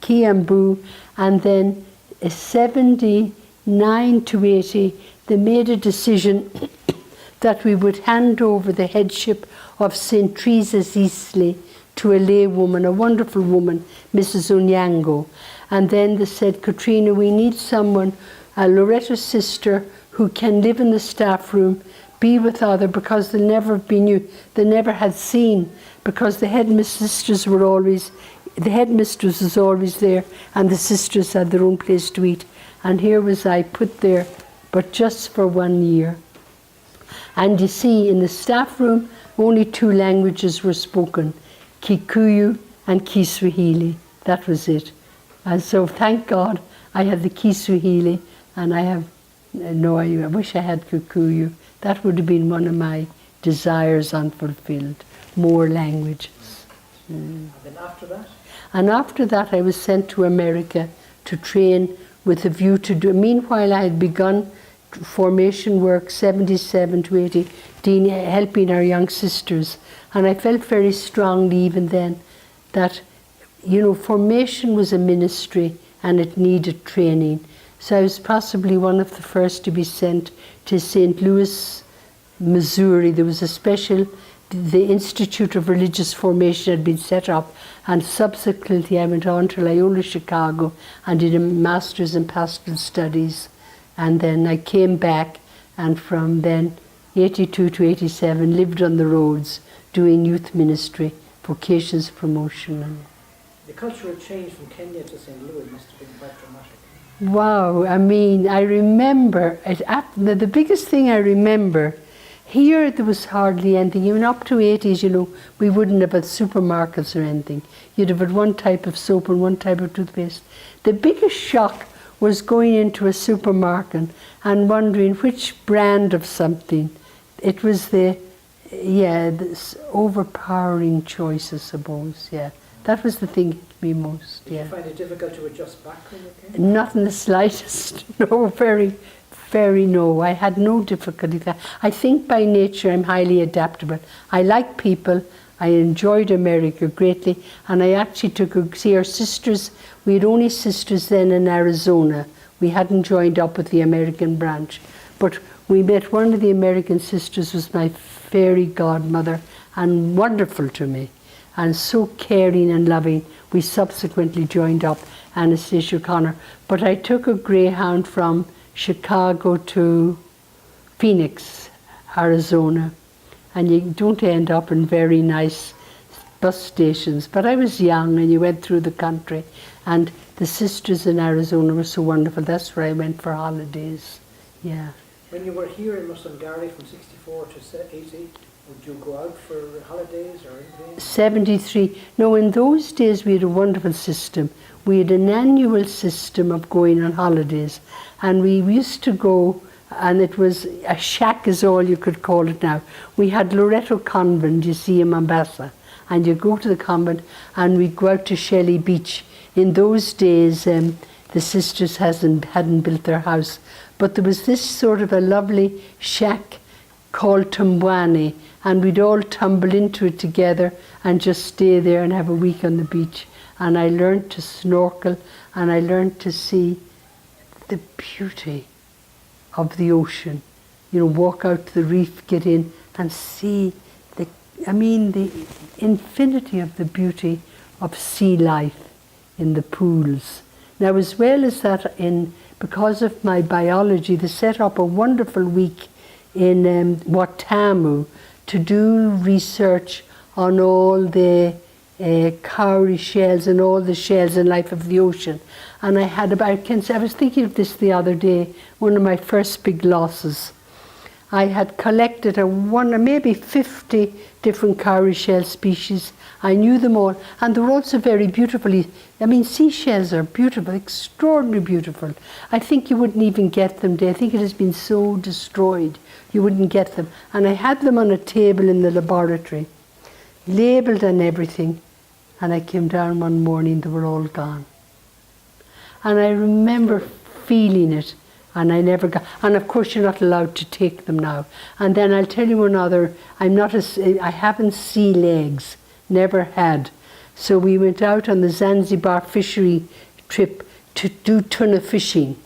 Kiambu. And then 79 to 80, they made a decision that we would hand over the headship of St. Teresa's Eastleigh to a lay woman, a wonderful woman, Mrs. Onyango. And then they said, Caitriona, we need someone, a Loreto sister, who can live in the staff room, be with other, because they never had seen, because the headmistress was always there, and the sisters had their own place to eat. And here was I put there, but just for 1 year. And you see, in the staff room, only 2 languages were spoken, Kikuyu and Kiswahili. That was it. And so thank God I had the Kiswahili, and I wish I had Kikuyu. That would have been one of my desires unfulfilled, more languages. And then after that? And after that I was sent to America to train with a view to do, meanwhile I had begun formation work 77 to 80, helping our young sisters. And I felt very strongly even then that, you know, formation was a ministry and it needed training. So I was possibly one of the first to be sent to St. Louis, Missouri. There was the Institute of Religious Formation had been set up, and subsequently I went on to Loyola, Chicago, and did a master's in pastoral studies. And then I came back, and from then 82 to 87 lived on the roads doing youth ministry, vocations promotion. The cultural change from Kenya to St. Louis must have been quite dramatic. Wow, I mean, I remember, the biggest thing I remember, here there was hardly anything. Even up to 80s, you know, we wouldn't have had supermarkets or anything. You'd have had one type of soap and one type of toothpaste. The biggest shock was going into a supermarket and wondering which brand of something. It was this overpowering choice, I suppose, yeah. That was the thing hit me most, Did yeah. you find it difficult to adjust back when you came? Not in the slightest, no, very, very no. I had no difficulty with that. I think by nature I'm highly adaptable. I like people. I enjoyed America greatly, and I actually see our sisters. We had only sisters then in Arizona. We hadn't joined up with the American branch, but we met one of the American sisters, was my fairy godmother, and wonderful to me, and so caring and loving. We subsequently joined up, Anastasia O'Connor. But I took a greyhound from Chicago to Phoenix, Arizona, and you don't end up in very nice bus stations. But I was young, and you went through the country, and the sisters in Arizona were so wonderful. That's where I went for holidays. Yeah. When you were here in Musselgary from 64 to 80, would you go out for holidays or anything? 73. No, in those days we had a wonderful system. We had an annual system of going on holidays, and we used to go, and it was a shack is all you could call it now. We had Loreto Convent, you see, in Mombasa, and you go to the convent, and we'd go out to Shelley Beach. In those days, the sisters hadn't built their house, but there was this sort of a lovely shack called Tumbwane, and we'd all tumble into it together and just stay there and have a week on the beach. And I learned to snorkel, and I learned to see the beauty of the ocean. You know, walk out to the reef, get in and see the infinity of the beauty of sea life in the pools. Now, as well as that, because of my biology, they set up a wonderful week in Watamu to do research on all the cowrie shells and all the shells and life of the ocean. And I was thinking of this the other day, one of my first big losses. I had collected maybe 50 different cowrie shell species. I knew them all, and they were also very beautifully, seashells are beautiful, extraordinarily beautiful. I think you wouldn't even get them today. I think it has been so destroyed, you wouldn't get them. And I had them on a table in the laboratory, labelled and everything, and I came down one morning, they were all gone. And I remember feeling it, and I never got, and of course you're not allowed to take them now. And then I'll tell you another, I haven't sea legs, never had. So we went out on the Zanzibar fishery trip to do tuna fishing.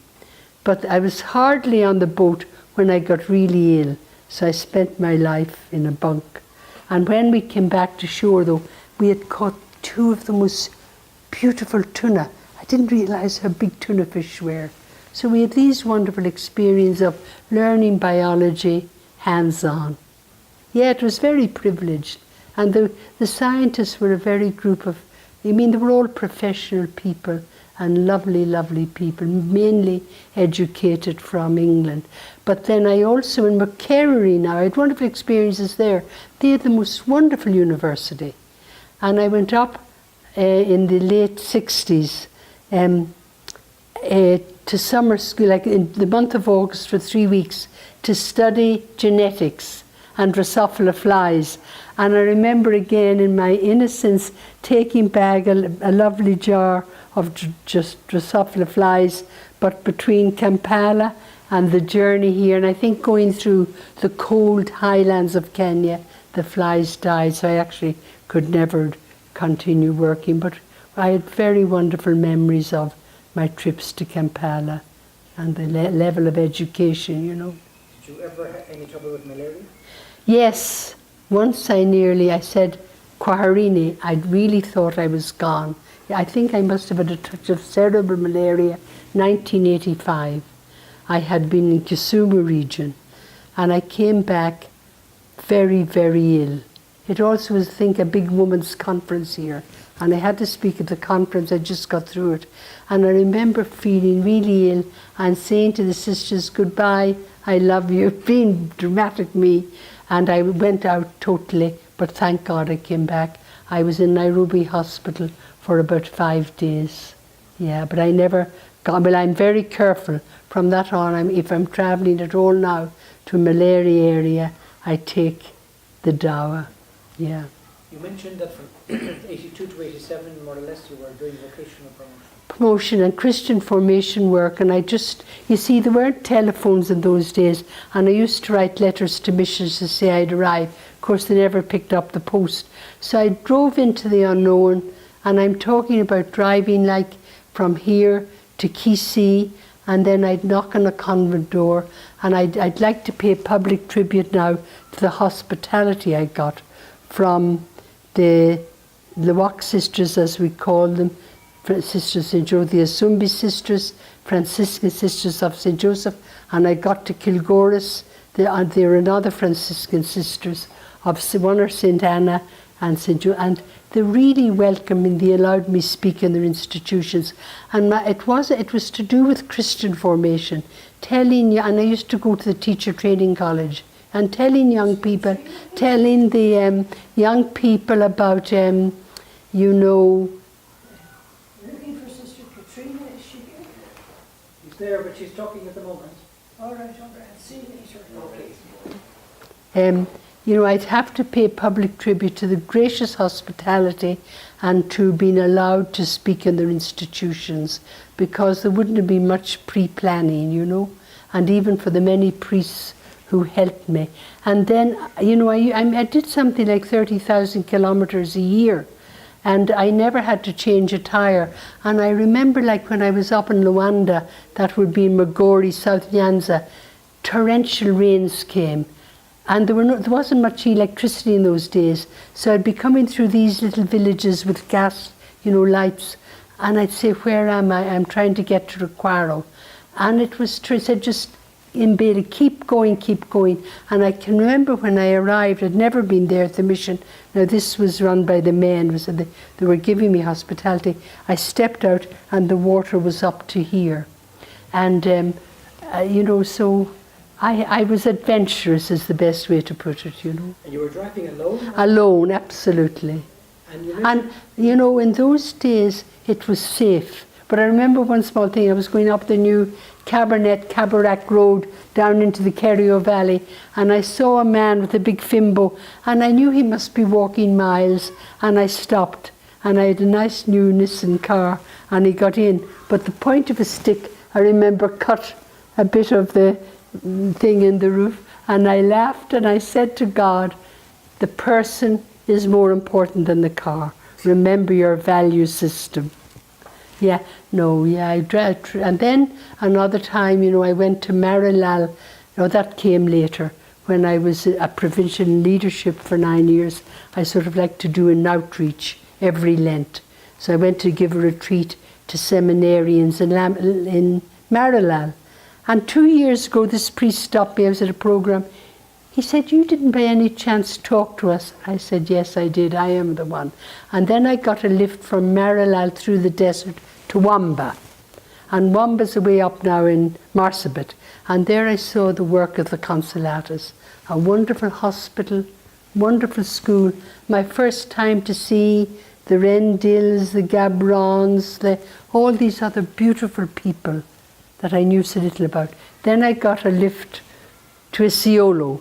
But I was hardly on the boat when I got really ill, so I spent my life in a bunk. And when we came back to shore though, we had caught two of the most beautiful tuna. I didn't realise how big tuna fish were. So we had these wonderful experiences of learning biology hands-on. Yeah, it was very privileged. And the scientists were a very group of, they were all professional people and lovely, lovely people, mainly educated from England. But then I also, in Makerere now, I had wonderful experiences there. They had the most wonderful university. And I went up in the late 60s to summer school, like in the month of August for 3 weeks, to study genetics and Drosophila flies. And I remember again in my innocence taking back a lovely jar of just Drosophila flies, but between Kampala and the journey here, and I think going through the cold highlands of Kenya, the flies died, so I actually could never continue working. But I had very wonderful memories of my trips to Kampala and the level of education, you know. Did you ever have any trouble with malaria? Yes. Once I said, Kwaharini, I really thought I was gone. I think I must have had a touch of cerebral malaria, 1985. I had been in Kisumu region, and I came back very, very ill. It also was, I think, a big women's conference here, and I had to speak at the conference. I just got through it. And I remember feeling really ill and saying to the sisters, goodbye, I love you, being dramatic me. And I went out totally, but thank God I came back. I was in Nairobi hospital for about 5 days. Yeah, but I never got, well, I'm very careful. From that on, if I'm traveling at all now to a malaria area, I take the dawa. Yeah. You mentioned that from 82 to 87, more or less, you were doing vocational promotion and Christian formation work, and you see, there weren't telephones in those days, and I used to write letters to missions to say I'd arrived. Of course, they never picked up the post. So I drove into the unknown, and I'm talking about driving like from here to Kisii, and then I'd knock on a convent door, and I'd like to pay public tribute now to the hospitality I got from the Lewak sisters, as we call them, Sisters St. Joseph, the Asumbi Sisters, Franciscan Sisters of St. Joseph, and I got to Kilgoris. There are another Franciscan Sisters of one are St. Anna and St. Joseph, and they really welcomed me. They allowed me speak in their institutions, and it was to do with Christian formation, telling you. And I used to go to the teacher training college and telling young people, telling the young people about, you know. Looking for Sister Caitriona, is she here? She's there, but she's talking at the moment. All right, I'll see you later. Okay. You know, I'd have to pay public tribute to the gracious hospitality and to being allowed to speak in their institutions, because there wouldn't have been much pre-planning, you know, and even for the many priests who helped me. And then, you know, I did something like 30,000 kilometers a year, and I never had to change a tire. And I remember, like, when I was up in Luanda, that would be in Magori, South Nyanza, torrential rains came. And there wasn't much electricity in those days. So I'd be coming through these little villages with gas, you know, lights. And I'd say, where am I? I'm trying to get to Requaro. And it was true. It said, just in Bailey, keep going, keep going. And I can remember when I arrived, I'd never been there at the mission. Now this was run by the men, so they were giving me hospitality. I stepped out and the water was up to here. And, you know, so I was adventurous is the best way to put it, you know. And you were driving alone? Alone, absolutely. And you know, in those days it was safe. But I remember one small thing. I was going up the new Cabarack Road down into the Kerrio Valley, and I saw a man with a big fimbo, and I knew he must be walking miles, and I stopped. And I had a nice new Nissan car, and he got in. But the point of a stick, I remember, cut a bit of the thing in the roof, and I laughed and I said to God, the person is more important than the car. Remember your value system. Yeah, no, yeah, and then another time, you know, I went to Marilal. No, that came later. When I was a provincial leadership for 9 years, I sort of liked to do an outreach every Lent. So I went to give a retreat to seminarians in Marilal. And 2 years ago, this priest stopped me. I was at a program. He said, you didn't by any chance talk to us? I said, yes, I did. I am the one. And then I got a lift from Marilal through the desert to Wamba. And Wamba's away up now in Marsabit. And there I saw the work of the consulatus. A wonderful hospital, wonderful school. My first time to see the Rendils, the Gabrons, all these other beautiful people that I knew so little about. Then I got a lift to Isiolo.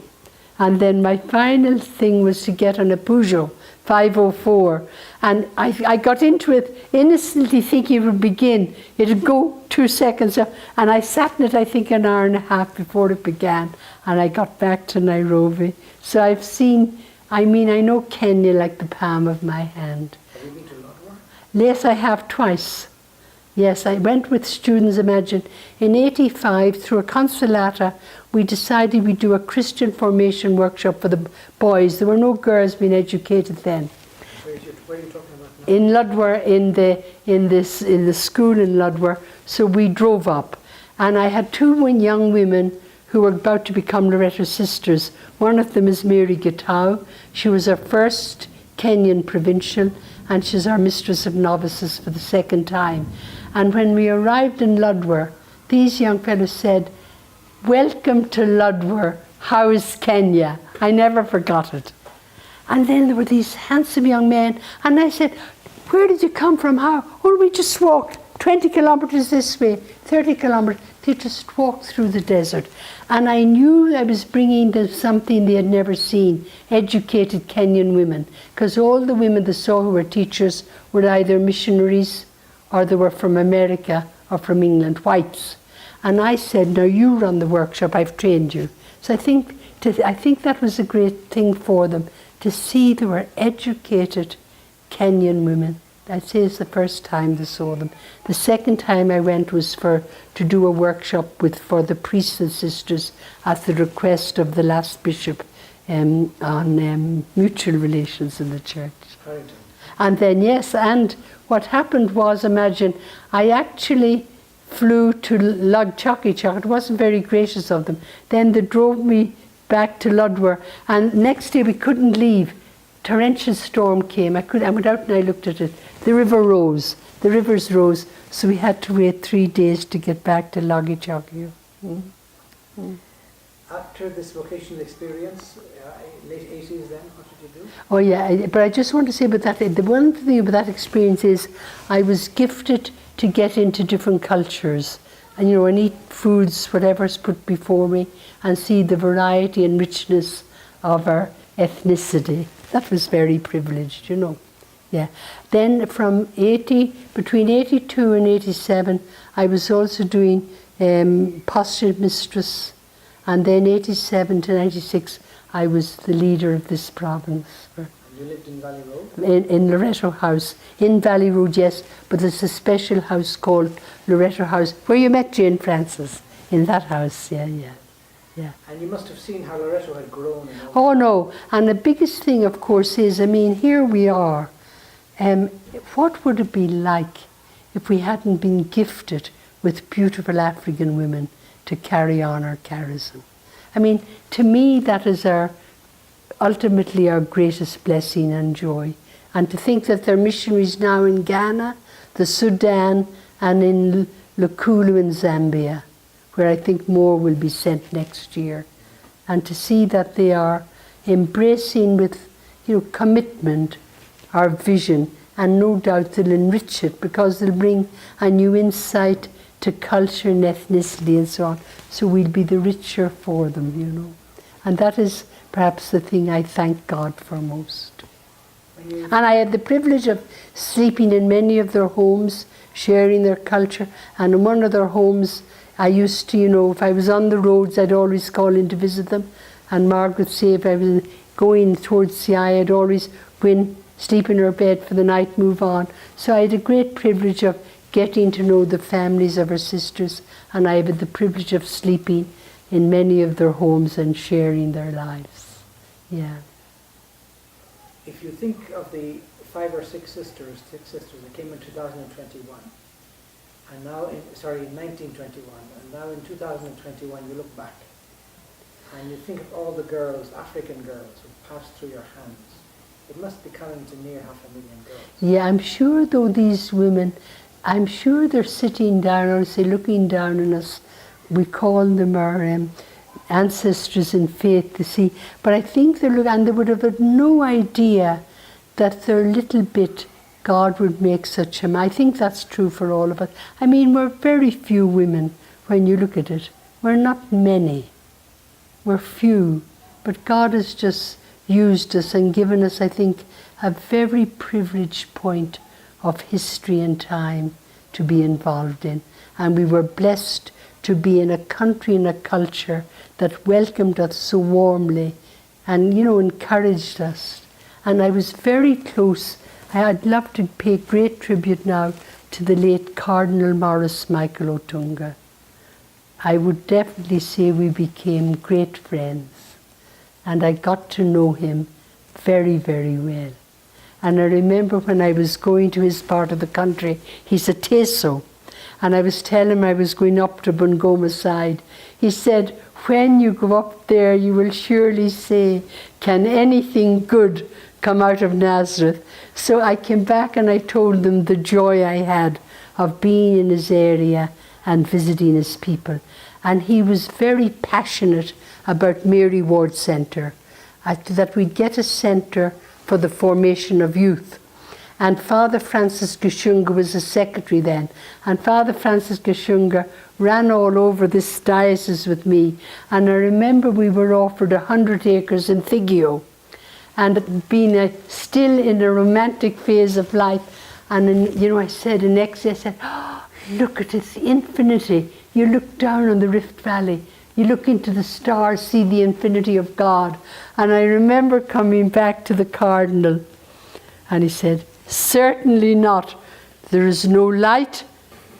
And then my final thing was to get on a Peugeot 504. And I got into it innocently thinking it would begin. It would go 2 seconds. And I sat in it, I think, an hour and a half before it began. And I got back to Nairobi. So I've seen, I mean, I know Kenya like the palm of my hand. Have you been to Lodwar? Yes, I have twice. Yes, I went with students, imagine. In '85, through a consolata, we decided we'd do a Christian formation workshop for the boys. There were no girls being educated then. Where are you talking about now? In Ludwar, in the school in Ludwar. So we drove up. And I had 2 young women who were about to become Loreto sisters. One of them is Mary Gitau. She was our first Kenyan provincial, and she's our mistress of novices for the 2nd time. And when we arrived in Ludwar, these young fellows said, welcome to Ludwar, how is Kenya? I never forgot it. And then there were these handsome young men, and I said, where did you come from? How? Oh, we just walked 20 kilometers this way, 30 kilometers. They just walked through the desert. And I knew I was bringing them something they had never seen, educated Kenyan women, because all the women they saw who were teachers were either missionaries or they were from America or from England, whites. And I said, now you run the workshop, I've trained you. So I think that was a great thing for them, to see they were educated Kenyan women. I'd say it's the first time they saw them. The 2nd time I went was to do a workshop for the priests and sisters at the request of the last bishop mutual relations in the church. Harrington. And then, yes, and what happened was, imagine, I actually flew to Lochachie. It wasn't very gracious of them. Then they drove me back to Ludwer, and next day we couldn't leave. Torrential storm came. I went out and I looked at it. The rivers rose, so we had to wait 3 days to get back to Lochachie. After this vocational experience, late 80s then, what did you do? Oh yeah, but I just want to say about that, the one thing about that experience is I was gifted to get into different cultures and, you know, and eat foods, whatever's put before me, and see the variety and richness of our ethnicity. That was very privileged, you know. Yeah. Then between 82 and 87, I was also doing postulant mistress, and then 87 to 96, I was the leader of this province. And you lived in Valley Road? In Loreto House. In Valley Road, yes, but there's a special house called Loreto House, where you met Jane Francis, in that house, yeah. And you must have seen how Loreto had grown. Oh no, and the biggest thing, of course, is, I mean, here we are. What would it be like if we hadn't been gifted with beautiful African women to carry on our charism? I mean, to me, that is ultimately our greatest blessing and joy. And to think that there are missionaries now in Ghana, the Sudan, and in Lukulu in Zambia, where I think more will be sent next year. And to see that they are embracing with, you know, commitment our vision, and no doubt they'll enrich it because they'll bring a new insight to culture and ethnicity and so on. So we'll be the richer for them, you know. And that is perhaps the thing I thank God for most. And I had the privilege of sleeping in many of their homes, sharing their culture. And in one of their homes, I used to, you know, if I was on the roads, I'd always call in to visit them. And Margaret say if I was going towards the eye, I'd always go in, sleep in her bed for the night, move on. So I had a great privilege of getting to know the families of her sisters, and I had the privilege of sleeping in many of their homes and sharing their lives. Yeah. If you think of the 5 or 6 sisters that came in 2021, and now in 1921, and now in 2021 you look back, and you think of all the girls, African girls, who passed through your hands, it must be coming to near 500,000 girls. Yeah, I'm sure though these women, I'm sure they're sitting down, or say looking down on us. We call them our ancestors in faith, you see. But I think they're looking, and they would have had no idea that their little bit God would make such a man. I think that's true for all of us. I mean, we're very few women when you look at it. We're not many. We're few. But God has just used us and given us, I think, a very privileged point of history and time to be involved in. And we were blessed to be in a country and a culture that welcomed us so warmly and, you know, encouraged us. And I was very close. I'd love to pay great tribute now to the late Cardinal Maurice Michael Otunga. I would definitely say we became great friends. And I got to know him very, very well. And I remember when I was going to his part of the country, he's a Teso, and I was telling him I was going up to Bungoma side. He said, when you go up there, you will surely say, can anything good come out of Nazareth? So I came back and I told them the joy I had of being in his area and visiting his people. And he was very passionate about Mary Ward Centre, that we'd get a centre for the formation of youth. And Father Francis Gashunga was the secretary then. And Father Francis Gashunga ran all over this diocese with me. And I remember we were offered 100 acres in Thigio. And being still in a romantic phase of life. And, you know, I said in Exeter, I said, oh, look at it, the infinity. You look down on the Rift Valley. You look into the stars, see the infinity of God. And I remember coming back to the Cardinal, and he said, certainly not. There is no light,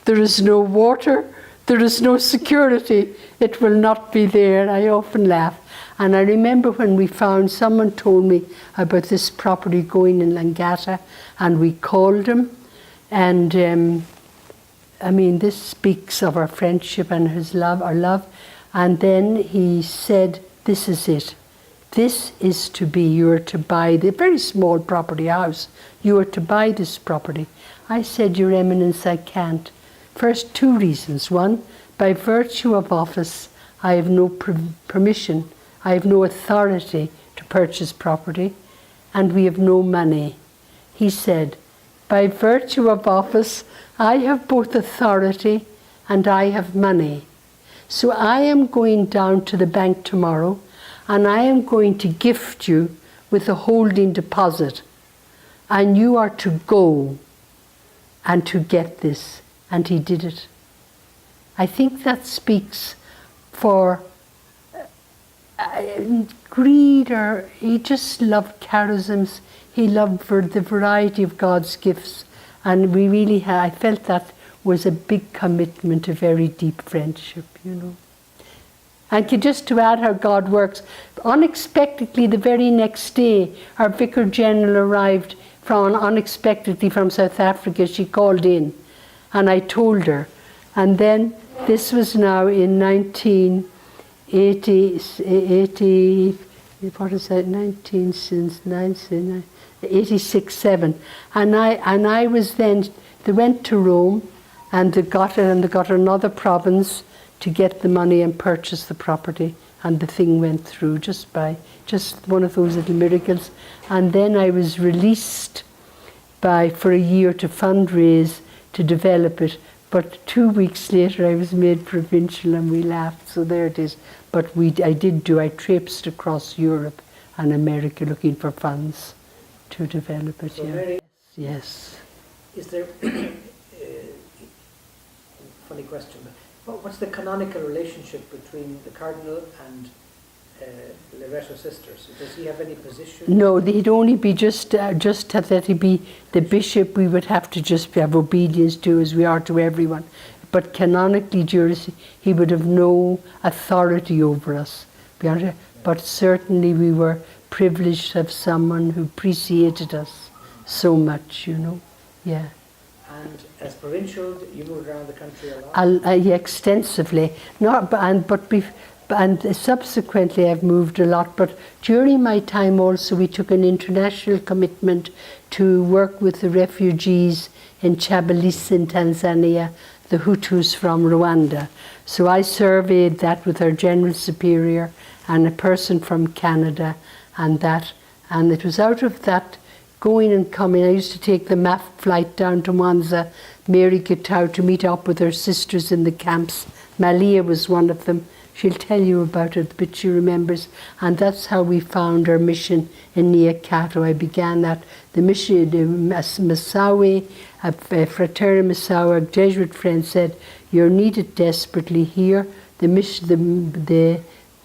there is no water, there is no security. It will not be there. I often laugh. And I remember when we found, someone told me about this property going in Langata, and we called him. And I mean, this speaks of our friendship and his love, our love. And then he said, this is it. This is to be, you are to buy the very small property house. You are to buy this property. I said, Your Eminence, I can't. First, two reasons. One, by virtue of office, I have no permission, I have no authority to purchase property, and we have no money. He said, by virtue of office, I have both authority and I have money. So I am going down to the bank tomorrow, and I am going to gift you with a holding deposit, and you are to go and to get this. And he did it. I think that speaks for greed, or he just loved charisms. He loved for the variety of God's gifts, and we really had, I felt that was a big commitment, a very deep friendship, you know. And just to add how God works, unexpectedly the very next day, our Vicar General arrived unexpectedly from South Africa. She called in, and I told her. And then this was now in 1980, what is that, 86, 7. And I was then, they went to Rome, and they got it, and they got another province to get the money and purchase the property, and the thing went through just one of those little miracles. And then I was released for a year to fundraise to develop it, but 2 weeks later I was made provincial, and we laughed. So there it is. But I traipsed across Europe and America looking for funds to develop it. So yeah. Mary, Yes. is there funny question, but what's the canonical relationship between the Cardinal and Loreto sisters? Does he have any position? No, he'd only be just that he'd be the bishop. We would have to just have obedience to, as we are to everyone. But canonically, he would have no authority over us. But certainly we were privileged to have someone who appreciated us so much, you know. Yeah. And as provincial, you moved around the country a lot? Yeah, extensively. And subsequently I've moved a lot, but during my time also we took an international commitment to work with the refugees in Chabalisa in Tanzania, the Hutus from Rwanda. So I surveyed that with our General Superior and a person from Canada, and it was out of that going and coming. I used to take the MAF flight down to Mwanza, Mary Gitau, to meet up with her sisters in the camps. Malia was one of them. She'll tell you about it, but she remembers. And that's how we found our mission in Nyakato. I began that. The mission, the Masawi, Fraterna Masawi, a Jesuit friend, said, you're needed desperately here. The mission,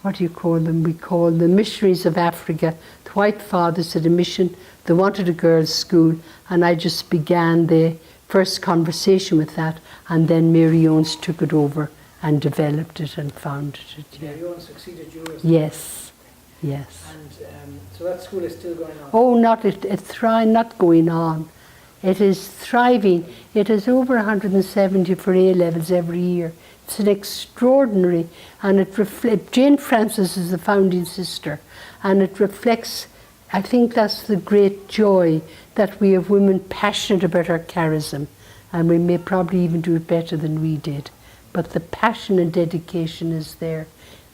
what do you call them? We call the missionaries of Africa. The White Fathers had a mission. They wanted a girls' school, and I just began the first conversation with that, and then Mary Owens took it over and developed it and founded it. Yeah. Mary Owens succeeded you? Yes, yes. And so that school is still going on? Oh, not going on. It is thriving. It has over 170 for A-levels every year. It's an extraordinary, and it reflects, Jane Francis is the founding sister, and it reflects, I think that's the great joy, that we have women passionate about our charism, and we may probably even do it better than we did. But the passion and dedication is there.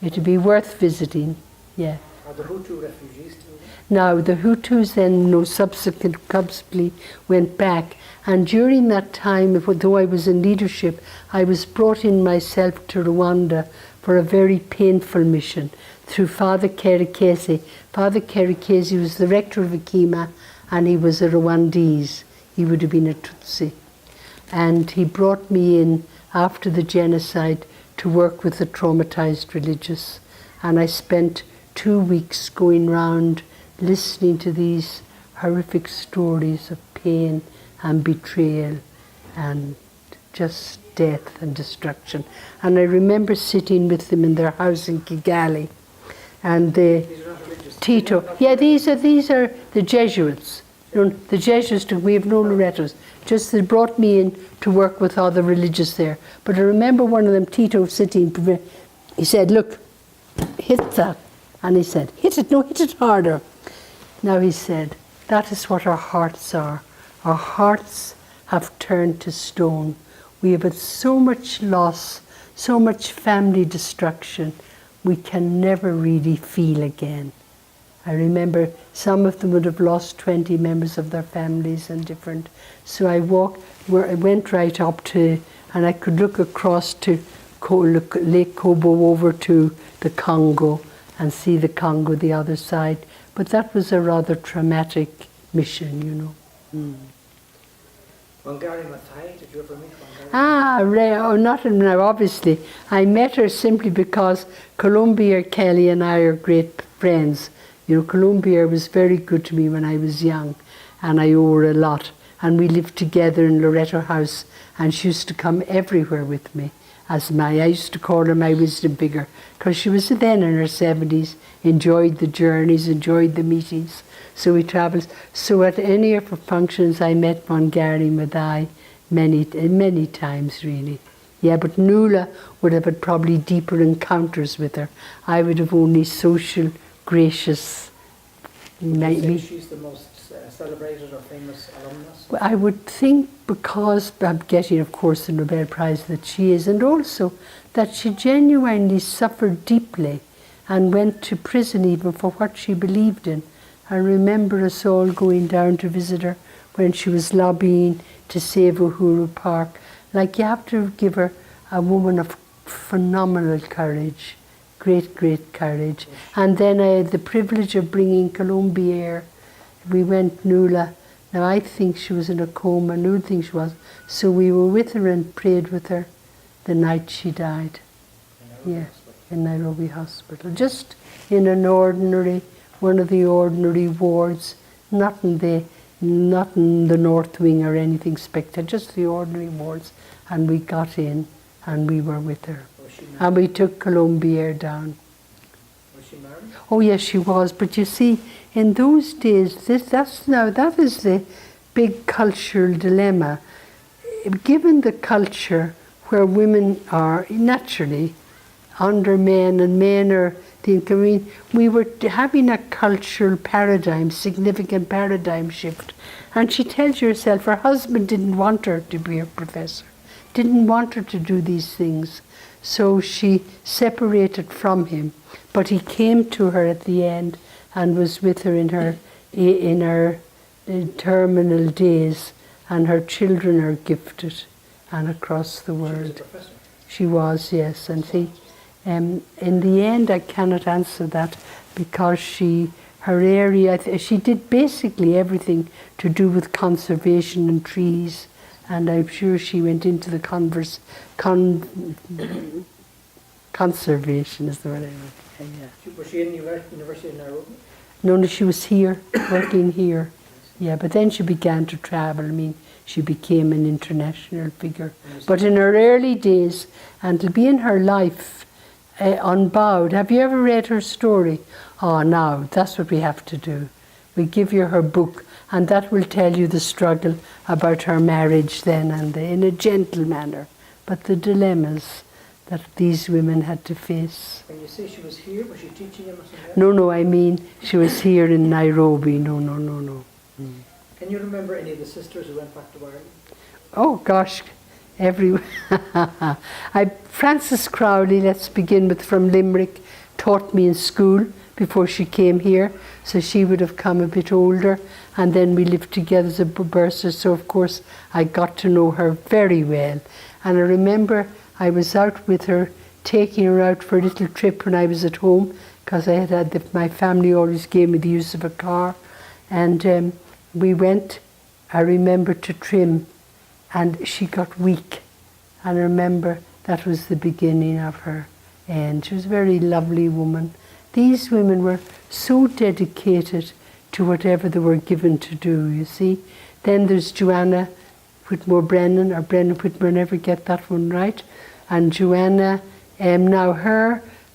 It would be worth visiting, yeah. Are the Hutu refugees still there? Now, the Hutus then subsequently went back, and during that time, though I was in leadership, I was brought in myself to Rwanda for a very painful mission through Father Kerekezi. Father Kerekezi was the rector of Akima, and he was a Rwandese. He would have been a Tutsi. And he brought me in after the genocide to work with the traumatized religious. And I spent 2 weeks going round listening to these horrific stories of pain and betrayal and just death and destruction. And I remember sitting with them in their house in Kigali, and the These are not religious. Tito. Yeah, these are the Jesuits. You know, the Jesuits, we have no Loretos. Just they brought me in to work with all the religious there. But I remember one of them, Tito, sitting, he said, look, hit that. And he said, hit it harder. Now he said, that is what our hearts are. Our hearts have turned to stone. We have had so much loss, so much family destruction, we can never really feel again. I remember some of them would have lost 20 members of their families and different. So I went right up to, and I could look across to Lake Kobo over to the Congo and see the Congo the other side. But that was a rather traumatic mission, you know. Wangari Maathai, did you ever meet Wangari? Not now, obviously. I met her simply because Columbia Kelly and I are great friends. You know, Columbia was very good to me when I was young, and I owe her a lot. And we lived together in Loreto House, and she used to come everywhere with me. I used to call her my wisdom figure, because she was then in her 70s, enjoyed the journeys, enjoyed the meetings. So we travelled. So at any of her functions, I met Wangari Maathai many times, really. Yeah, but Nuala would have had probably deeper encounters with her. I would have only social, gracious. Would you say she's the most celebrated or famous alumnus? Well, I would think because I'm getting, of course, the Nobel Prize that she is, and also that she genuinely suffered deeply and went to prison even for what she believed in. I remember us all going down to visit her when she was lobbying to save Uhuru Park. Like, you have to give her a woman of phenomenal courage, great courage. And then I had the privilege of bringing Columbia. We went, Nuala. Now I think she was in a coma, Nuala thinks she was. So we were with her and prayed with her the night she died. In Nairobi Hospital. Just in an ordinary, one of the ordinary wards, not in the North Wing or anything spectacular, just the ordinary wards. And we got in and we were with her. And we took Columbia down. Was she married? Oh yes, she was. But you see, in those days, that is the big cultural dilemma. Given the culture where women are naturally under men and men are we were having a cultural paradigm, significant paradigm shift. And she tells you herself, her husband didn't want her to be a professor, didn't want her to do these things. So she separated from him. But he came to her at the end and was with her in her terminal days. And her children are gifted and across the world. She was a professor? She was, yes. And see, in the end, I cannot answer that because her area, she did basically everything to do with conservation and trees, and I'm sure she went into the conservation is the word I would. Yeah. Was she in the University of Nairobi? No, she was here, working here. Yeah, but then she began to travel. I mean, she became an international figure. But in her early days, and to be in her life, unbowed. Have you ever read her story? Oh, now, that's what we have to do. We give you her book, and that will tell you the struggle about her marriage then, and in a gentle manner. But the dilemmas that these women had to face. When you say she was here, was she teaching him or something? No, I mean, she was here in Nairobi. No. Can you remember any of the sisters who went back to Ireland? Oh, gosh. Frances Crowley, let's begin with, from Limerick, taught me in school before she came here, so she would have come a bit older, and then we lived together as a bursar, so of course I got to know her very well. And I remember I was out with her, taking her out for a little trip when I was at home, because my family always gave me the use of a car, and we went, I remember, to Trim, and she got weak. And I remember that was the beginning of her end. She was a very lovely woman. These women were so dedicated to whatever they were given to do, you see. Then there's Joanna Whitmore Brennan, or Brennan Whitmore, never get that one right. And Joanna,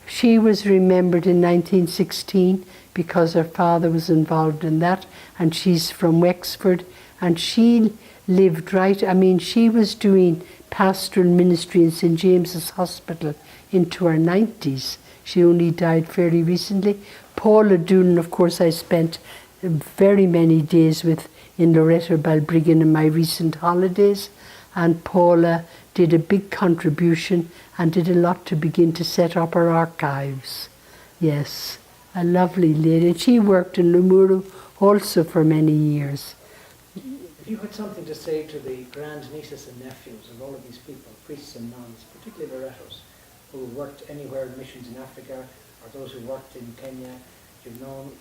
She was remembered in 1916 because her father was involved in that, and she's from Wexford, and she lived right, I mean, she was doing pastoral ministry in St. James's Hospital into her 90s. She only died fairly recently. Paula Doolan, of course, I spent very many days with in Loreto, Balbriggan in my recent holidays, and Paula did a big contribution and did a lot to begin to set up her archives. Yes, a lovely lady. She worked in Limuru also for many years. If you had something to say to the grandnieces and nephews of all of these people, priests and nuns, particularly Loretos, who worked anywhere in missions in Africa, or those who worked in Kenya, you've known,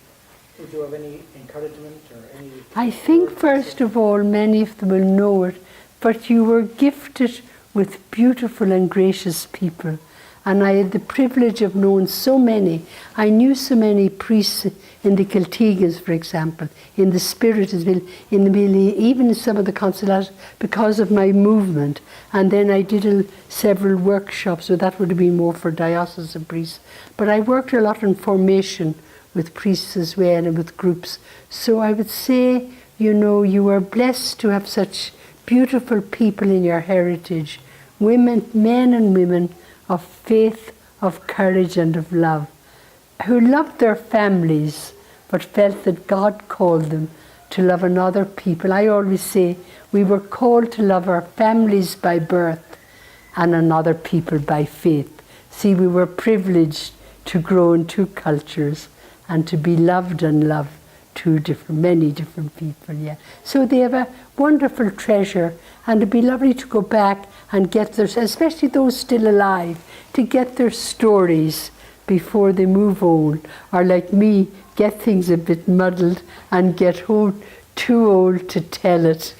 would you have any encouragement or any... I think first of all, many of them will know it, but you were gifted with beautiful and gracious people. And I had the privilege of knowing so many. I knew so many priests in the Kilteegans, for example, in the spirit as well, in the even in some of the consulates, because of my movement. And then I did several workshops, so that would have been more for diocesan priests. But I worked a lot in formation with priests as well and with groups. So I would say, you know, you are blessed to have such beautiful people in your heritage, women, men and women of faith, of courage and of love, who loved their families but felt that God called them to love another people. I always say we were called to love our families by birth and another people by faith. See, we were privileged to grow in two cultures and to be loved and love many different people, yeah. So they have a wonderful treasure, and it'd be lovely to go back and get their, especially those still alive, to get their stories before they move on, or like me, get things a bit muddled and get too old to tell it.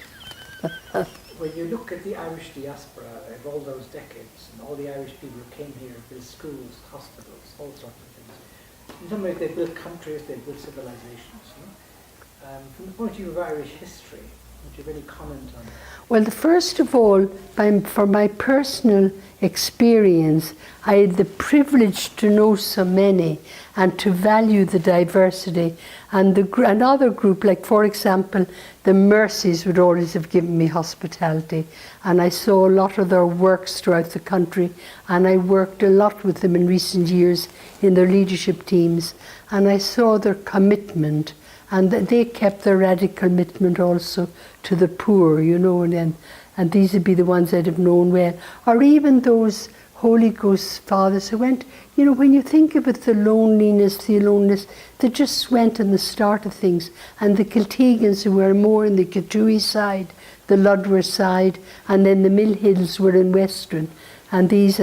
When you look at the Irish diaspora of all those decades, and all the Irish people who came here, built schools, hospitals, all sorts of things, in some ways they built countries, they built civilizations. From the point of view of Irish history, would you have any comment on that? Well, first of all, for my personal experience, I had the privilege to know so many and to value the diversity. And another group, like for example, the Mercies would always have given me hospitality. And I saw a lot of their works throughout the country. And I worked a lot with them in recent years in their leadership teams. And I saw their commitment. And they kept their radical commitment also to the poor, you know, and these would be the ones I'd have known well. Or even those Holy Ghost fathers who went, you know, when you think of it, the loneliness, they just went in the start of things. And the Kilteegans, who were more in the Kitui side, the Ludwer side, and then the Mill Hills were in Western. And these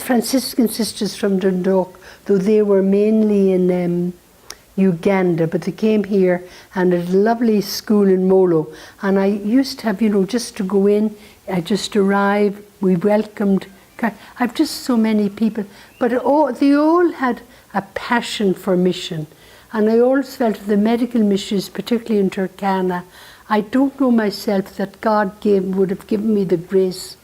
Franciscan sisters from Dundalk, though they were mainly in Uganda, but they came here and at a lovely school in Molo. And I used to have, you know, just to go in, I just arrived, we welcomed, I've just so many people, but they all had a passion for mission. And I always felt the medical missions, particularly in Turkana, I don't know myself that God would have given me the grace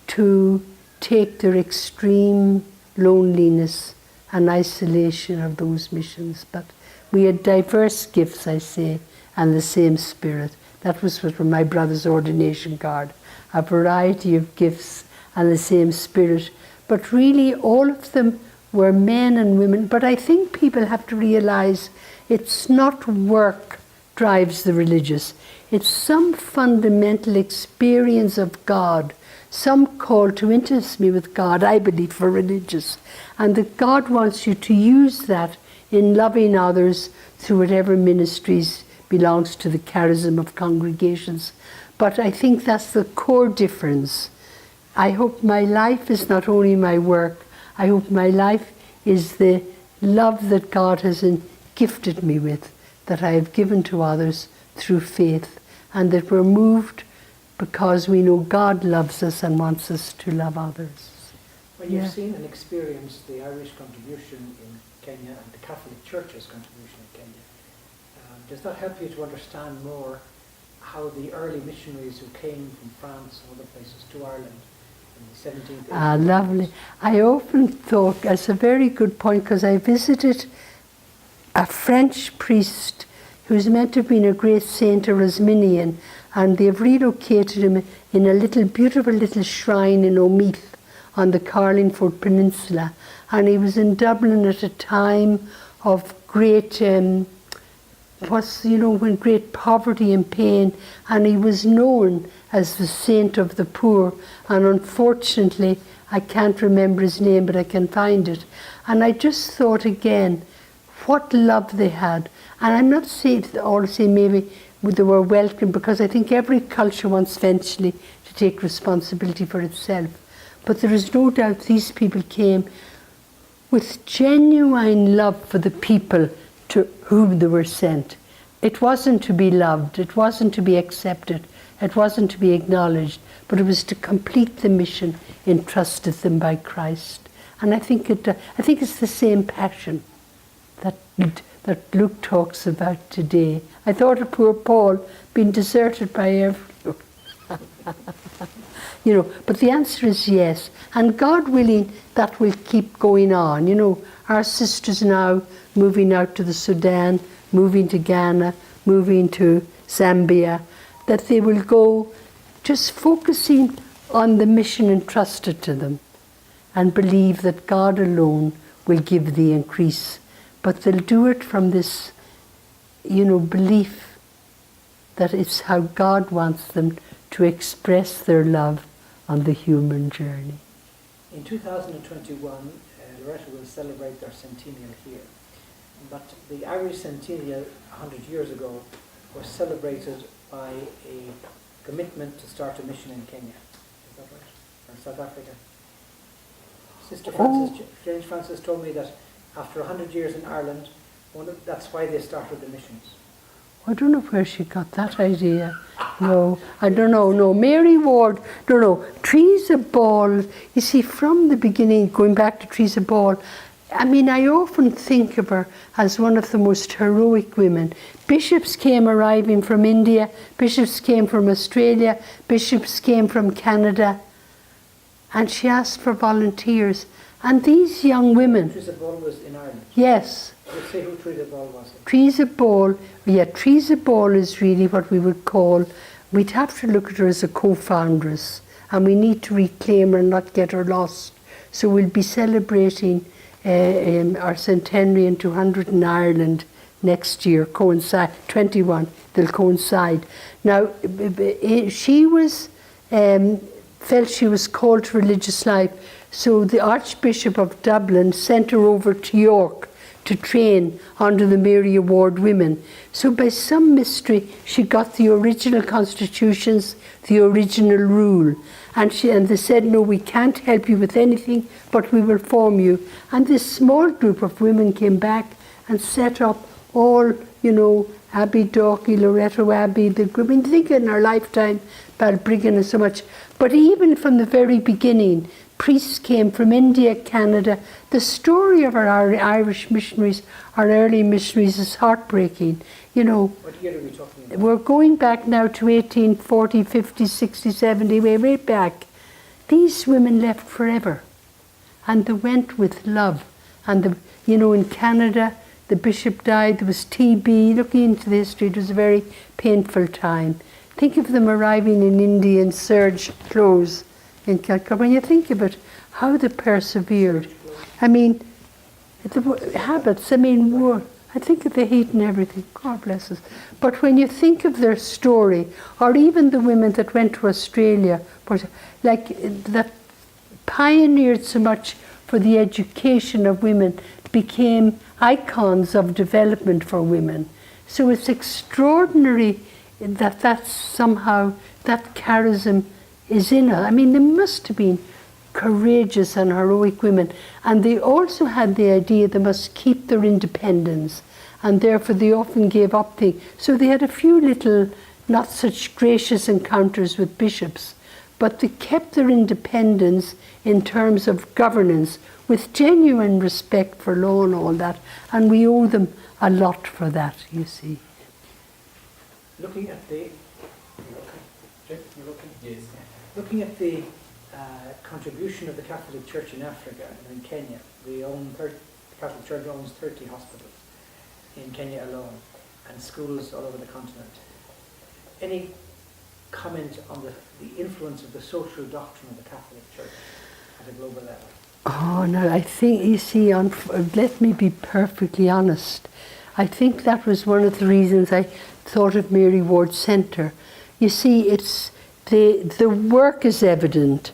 to take their extreme loneliness and isolation of those missions. But we had diverse gifts, I say, and the same spirit. That was from my brother's ordination card. A variety of gifts and the same spirit. But really, all of them were men and women. But I think people have to realize it's not work drives the religious. It's some fundamental experience of God, some call to intimacy with God, I believe, for religious. And that God wants you to use that in loving others through whatever ministries belongs to the charism of congregations. But I think that's the core difference. I hope my life is not only my work, I hope my life is the love that God has gifted me with, that I have given to others through faith, and that we're moved because we know God loves us and wants us to love others. When you've seen and experienced the Irish contribution in Kenya and the Catholic Church's contribution in Kenya, does that help you to understand more how the early missionaries who came from France and other places to Ireland the 17th. Ah, lovely. I often thought, that's a very good point, because I visited a French priest who's meant to have been a great saint, a Rosminian, and they've relocated him in a little, beautiful little shrine in Omeath on the Carlingford Peninsula. And he was in Dublin at a time of great, when great poverty and pain, and he was known as the saint of the poor. And unfortunately, I can't remember his name, but I can find it. And I just thought again, what love they had. And I'm not saying maybe they were welcome, because I think every culture wants eventually to take responsibility for itself. But there is no doubt these people came with genuine love for the people to whom they were sent. It wasn't to be loved, it wasn't to be accepted, it wasn't to be acknowledged, but it was to complete the mission entrusted them by Christ. And I think it's the same passion that Luke talks about today. I thought of poor Paul being deserted by everyone. But the answer is yes. And God willing, that will keep going on. Our sisters now moving out to the Sudan, moving to Ghana, moving to Zambia, that they will go just focusing on the mission entrusted to them and believe that God alone will give the increase. But they'll do it from this, belief that it's how God wants them to express their love on the human journey. In 2021, Loreto will celebrate their centennial here. But the Irish centennial 100 years ago was celebrated by a commitment to start a mission in Kenya. Is that right? Or South Africa? Sister Frances, James Francis told me that after 100 years in Ireland, that's why they started the missions. I don't know where she got that idea. No, I don't know. No, Mary Ward, no. Teresa Ball, you see, from the beginning, going back to Teresa Ball, I often think of her as one of the most heroic women. Bishops came arriving from India, bishops came from Australia, bishops came from Canada, and she asked for volunteers. And these young women... Teresa Ball was in Ireland? Yes. Let's say who Teresa Ball was. Teresa Ball is really what we would call, we'd have to look at her as a co-foundress, and we need to reclaim her and not get her lost. So we'll be celebrating our centenary in 200 in Ireland next year, 21, they'll coincide. Now, she was, felt she was called to religious life, so the Archbishop of Dublin sent her over to York to train under the Mary Award women. So by some mystery, she got the original constitutions, the original rule. And they said, no, we can't help you with anything, but we will form you. And this small group of women came back and set up all, Abbey Dalkey, Loreto Abbey, the group. Think in our lifetime, Balbriggan and so much. But even from the very beginning, priests came from India, Canada. The story of our Irish missionaries, our early missionaries, is heartbreaking. What year are we talking about? We're going back now to 1840, 50, 60, 70, way back. These women left forever, and they went with love. And in Canada, the bishop died. There was TB. Looking into the history, it was a very painful time. Think of them arriving in India in serge clothes in Calcutta. When you think of it, how they persevered. The habits, war. I think of the heat and everything. God bless us. But when you think of their story, or even the women that went to Australia, that pioneered so much for the education of women, became icons of development for women. So it's extraordinary that somehow that charism is in her. They must have been courageous and heroic women, and they also had the idea they must keep their independence, and therefore they often gave up things. So they had a few little not such gracious encounters with bishops, but they kept their independence in terms of governance with genuine respect for law and all that, and we owe them a lot for that, you see. Looking at the contribution of the Catholic Church in Africa and in Kenya. The Catholic Church owns 30 hospitals in Kenya alone and schools all over the continent. Any comment on the influence of the social doctrine of the Catholic Church at a global level? Oh, no, I think, you see, let me be perfectly honest. I think that was one of the reasons I thought of Mary Ward Centre. You see, it's the work is evident,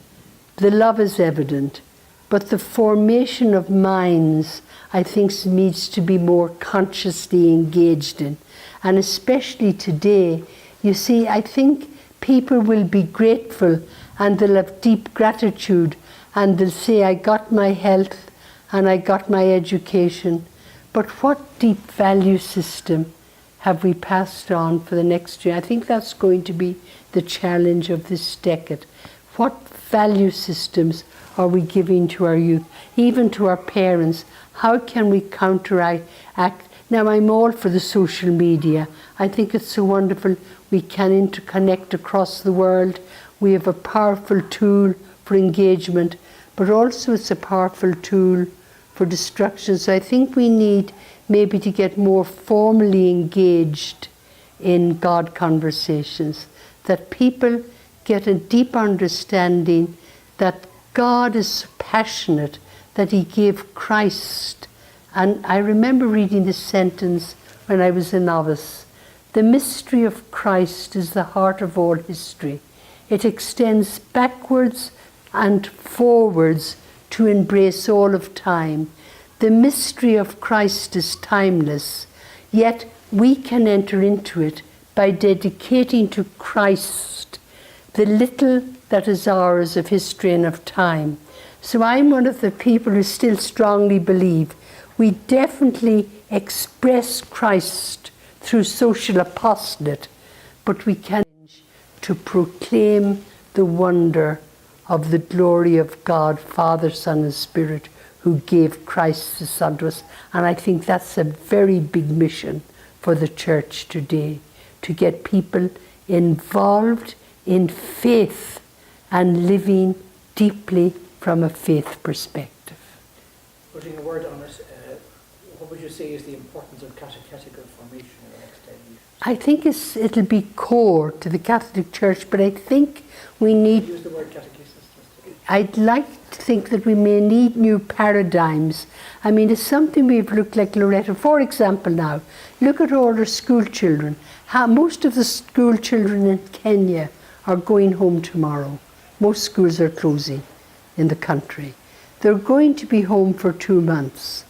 the love is evident, but the formation of minds, I think, needs to be more consciously engaged in. And especially today, you see, I think people will be grateful and they'll have deep gratitude and they'll say, I got my health and I got my education. But what deep value system have we passed on for the next year? I think that's going to be the challenge of this decade. What value systems are we giving to our youth, even to our parents? How can we counteract? Now, I'm all for the social media. I think it's so wonderful. We can interconnect across the world. We have a powerful tool for engagement, but also it's a powerful tool for destruction. So I think we need maybe to get more formally engaged in God conversations, that people get a deep understanding that God is passionate, that he gave Christ. And I remember reading this sentence when I was a novice. The mystery of Christ is the heart of all history. It extends backwards and forwards to embrace all of time. The mystery of Christ is timeless, yet we can enter into it by dedicating to Christ the little that is ours of history and of time. So I'm one of the people who still strongly believe we definitely express Christ through social apostolate, but we can to proclaim the wonder of the glory of God, Father, Son, and Spirit, who gave Christ the Son to us. And I think that's a very big mission for the church today, to get people involved in faith and living deeply from a faith perspective. Putting a word on it, what would you say is the importance of catechetical formation in the next 10 years? I think it'll be core to the Catholic Church, but I think we need... Use the word catechesis. I'd like to think that we may need new paradigms. I mean, it's something we've looked like Loreto. For example now, look at all our school children. Most of the school children in Kenya are going home tomorrow. Most schools are closing in the country. They're going to be home for 2 months.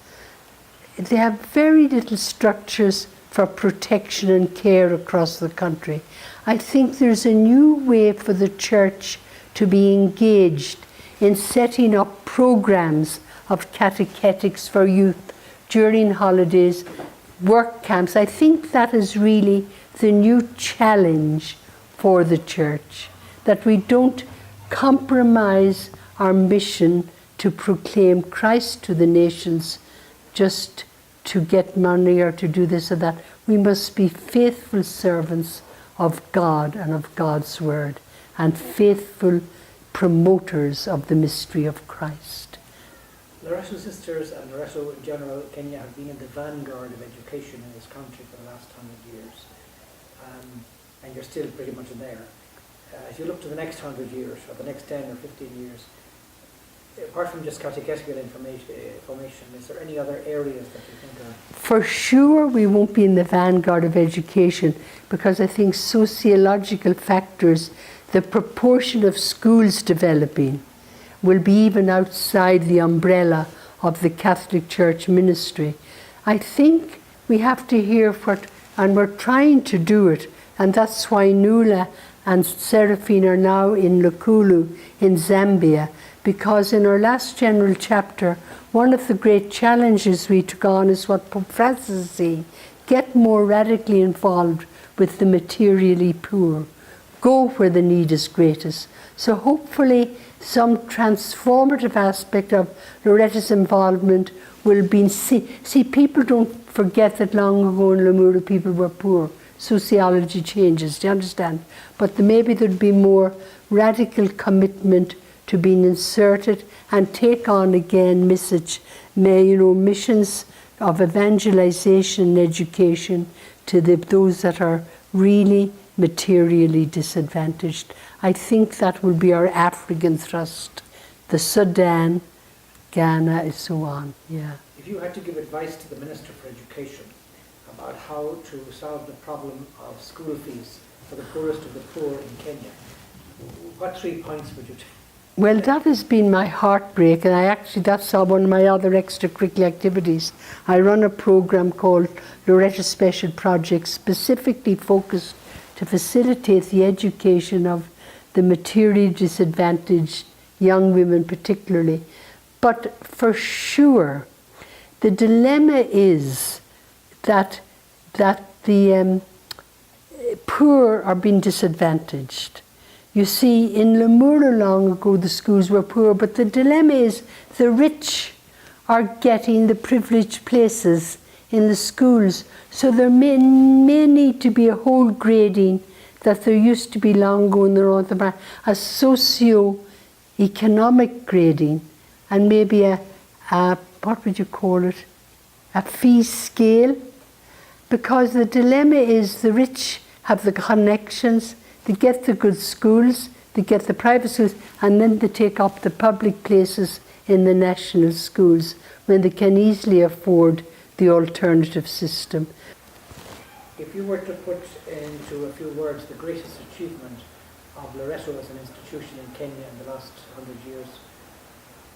They have very little structures for protection and care across the country. I think there's a new way for the church to be engaged in setting up programs of catechetics for youth during holidays, work camps. I think that is really the new challenge for the church, that we don't compromise our mission to proclaim Christ to the nations just to get money or to do this or that. We must be faithful servants of God and of God's word, and faithful promoters of the mystery of Christ. Loreto Sisters and Loreto in general, Kenya, have been in the vanguard of education in this country for the last 100 years. And you're still pretty much there. If you look to the next 100 years, or the next 10 or 15 years, apart from just catechetical formation, is there any other areas that you think are... For sure we won't be in the vanguard of education, because I think sociological factors, the proportion of schools developing, will be even outside the umbrella of the Catholic Church ministry. I think we have to hear what, and we're trying to do it, and that's why Nula and Seraphine are now in Lukulu in Zambia, because in our last general chapter, one of the great challenges we took on is what Pope Francis is saying: get more radically involved with the materially poor. Go where the need is greatest. So hopefully some transformative aspect of Loreto's involvement will be... See, people don't forget that long ago in Limuru people were poor. Sociology changes, do you understand? But maybe there'd be more radical commitment to being inserted and take on again missions of evangelization and education to those that are really materially disadvantaged. I think that will be our African thrust, the Sudan, Ghana, and so on. Yeah. If you had to give advice to the Minister for Education about how to solve the problem of school fees for the poorest of the poor in Kenya, what 3 points would you take? Well, that has been my heartbreak, and that's one of my other extracurricular activities. I run a program called Loreto Special Projects, specifically focused to facilitate the education of the materially disadvantaged young women particularly. But for sure, the dilemma is that the poor are being disadvantaged. You see, in Limuru long ago, the schools were poor, but the dilemma is the rich are getting the privileged places in the schools. So there may need to be a whole grading that there used to be long ago in the North of Ireland, a socio-economic grading, and maybe what would you call it, a fee scale, because the dilemma is the rich have the connections, they get the good schools, they get the private schools, and then they take up the public places in the national schools when they can easily afford the alternative system. If you were to put into a few words the greatest achievement of Loreto as an institution in Kenya in the last 100 years,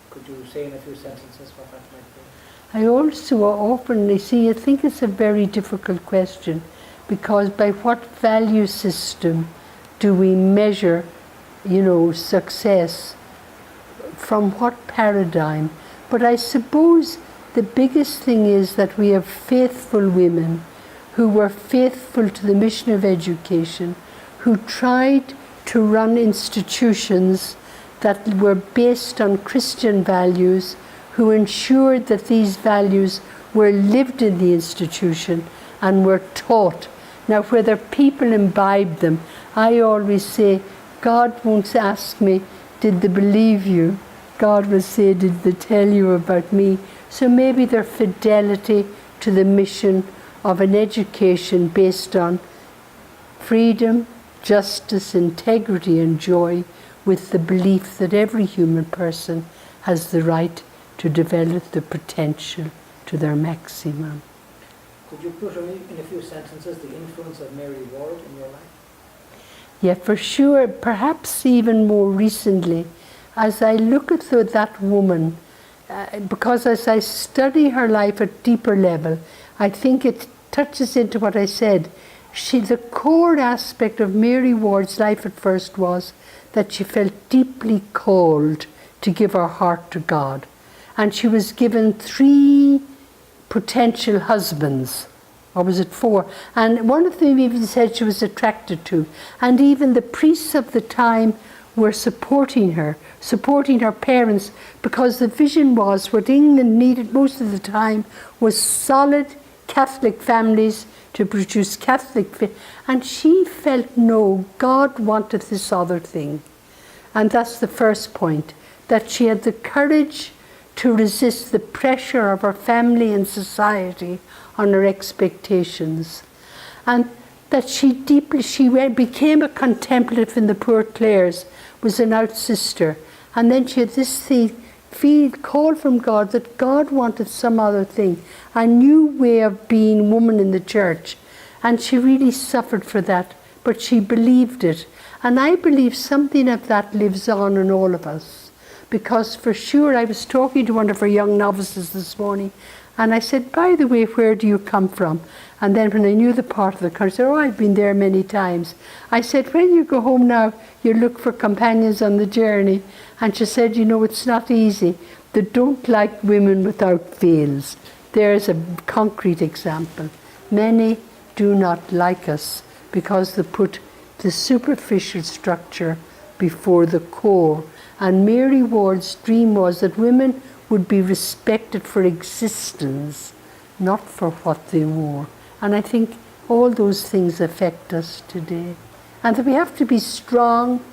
could you say in a few sentences what that might be? I also openly see, I think it's a very difficult question, because by what value system do we measure, success? From what paradigm? But I suppose the biggest thing is that we have faithful women who were faithful to the mission of education, who tried to run institutions that were based on Christian values, who ensured that these values were lived in the institution and were taught. Now, whether people imbibe them, I always say, God won't ask me, did they believe you? God will say, did they tell you about me? So maybe their fidelity to the mission of an education based on freedom, justice, integrity, and joy, with the belief that every human person has the right to develop the potential to their maximum. Could you put in a few sentences the influence of Mary Ward in your life? Yeah, for sure. Perhaps even more recently, as I look at that woman, because as I study her life at deeper level, I think it touches into what I said. The core aspect of Mary Ward's life at first was that she felt deeply called to give her heart to God. And she was given 3 potential husbands, or was it 4? And one of them even said she was attracted to. And even the priests of the time were supporting her parents, because the vision was what England needed most of the time was solid Catholic families to produce Catholic. And she felt, no, God wanted this other thing. And that's the first point, that she had the courage to resist the pressure of her family and society on her expectations. And that she became a contemplative in the Poor Clares, was an out sister. And then she had this call from God that God wanted some other thing, a new way of being woman in the church. And she really suffered for that, but she believed it. And I believe something of that lives on in all of us. Because for sure, I was talking to one of our young novices this morning, and I said, by the way, where do you come from? And then when I knew the part of the country, I said, oh, I've been there many times. I said, when you go home now, you look for companions on the journey. And she said, it's not easy. They don't like women without veils. There's a concrete example. Many do not like us because they put the superficial structure before the core. And Mary Ward's dream was that women would be respected for existence, not for what they wore. And I think all those things affect us today. And that we have to be strong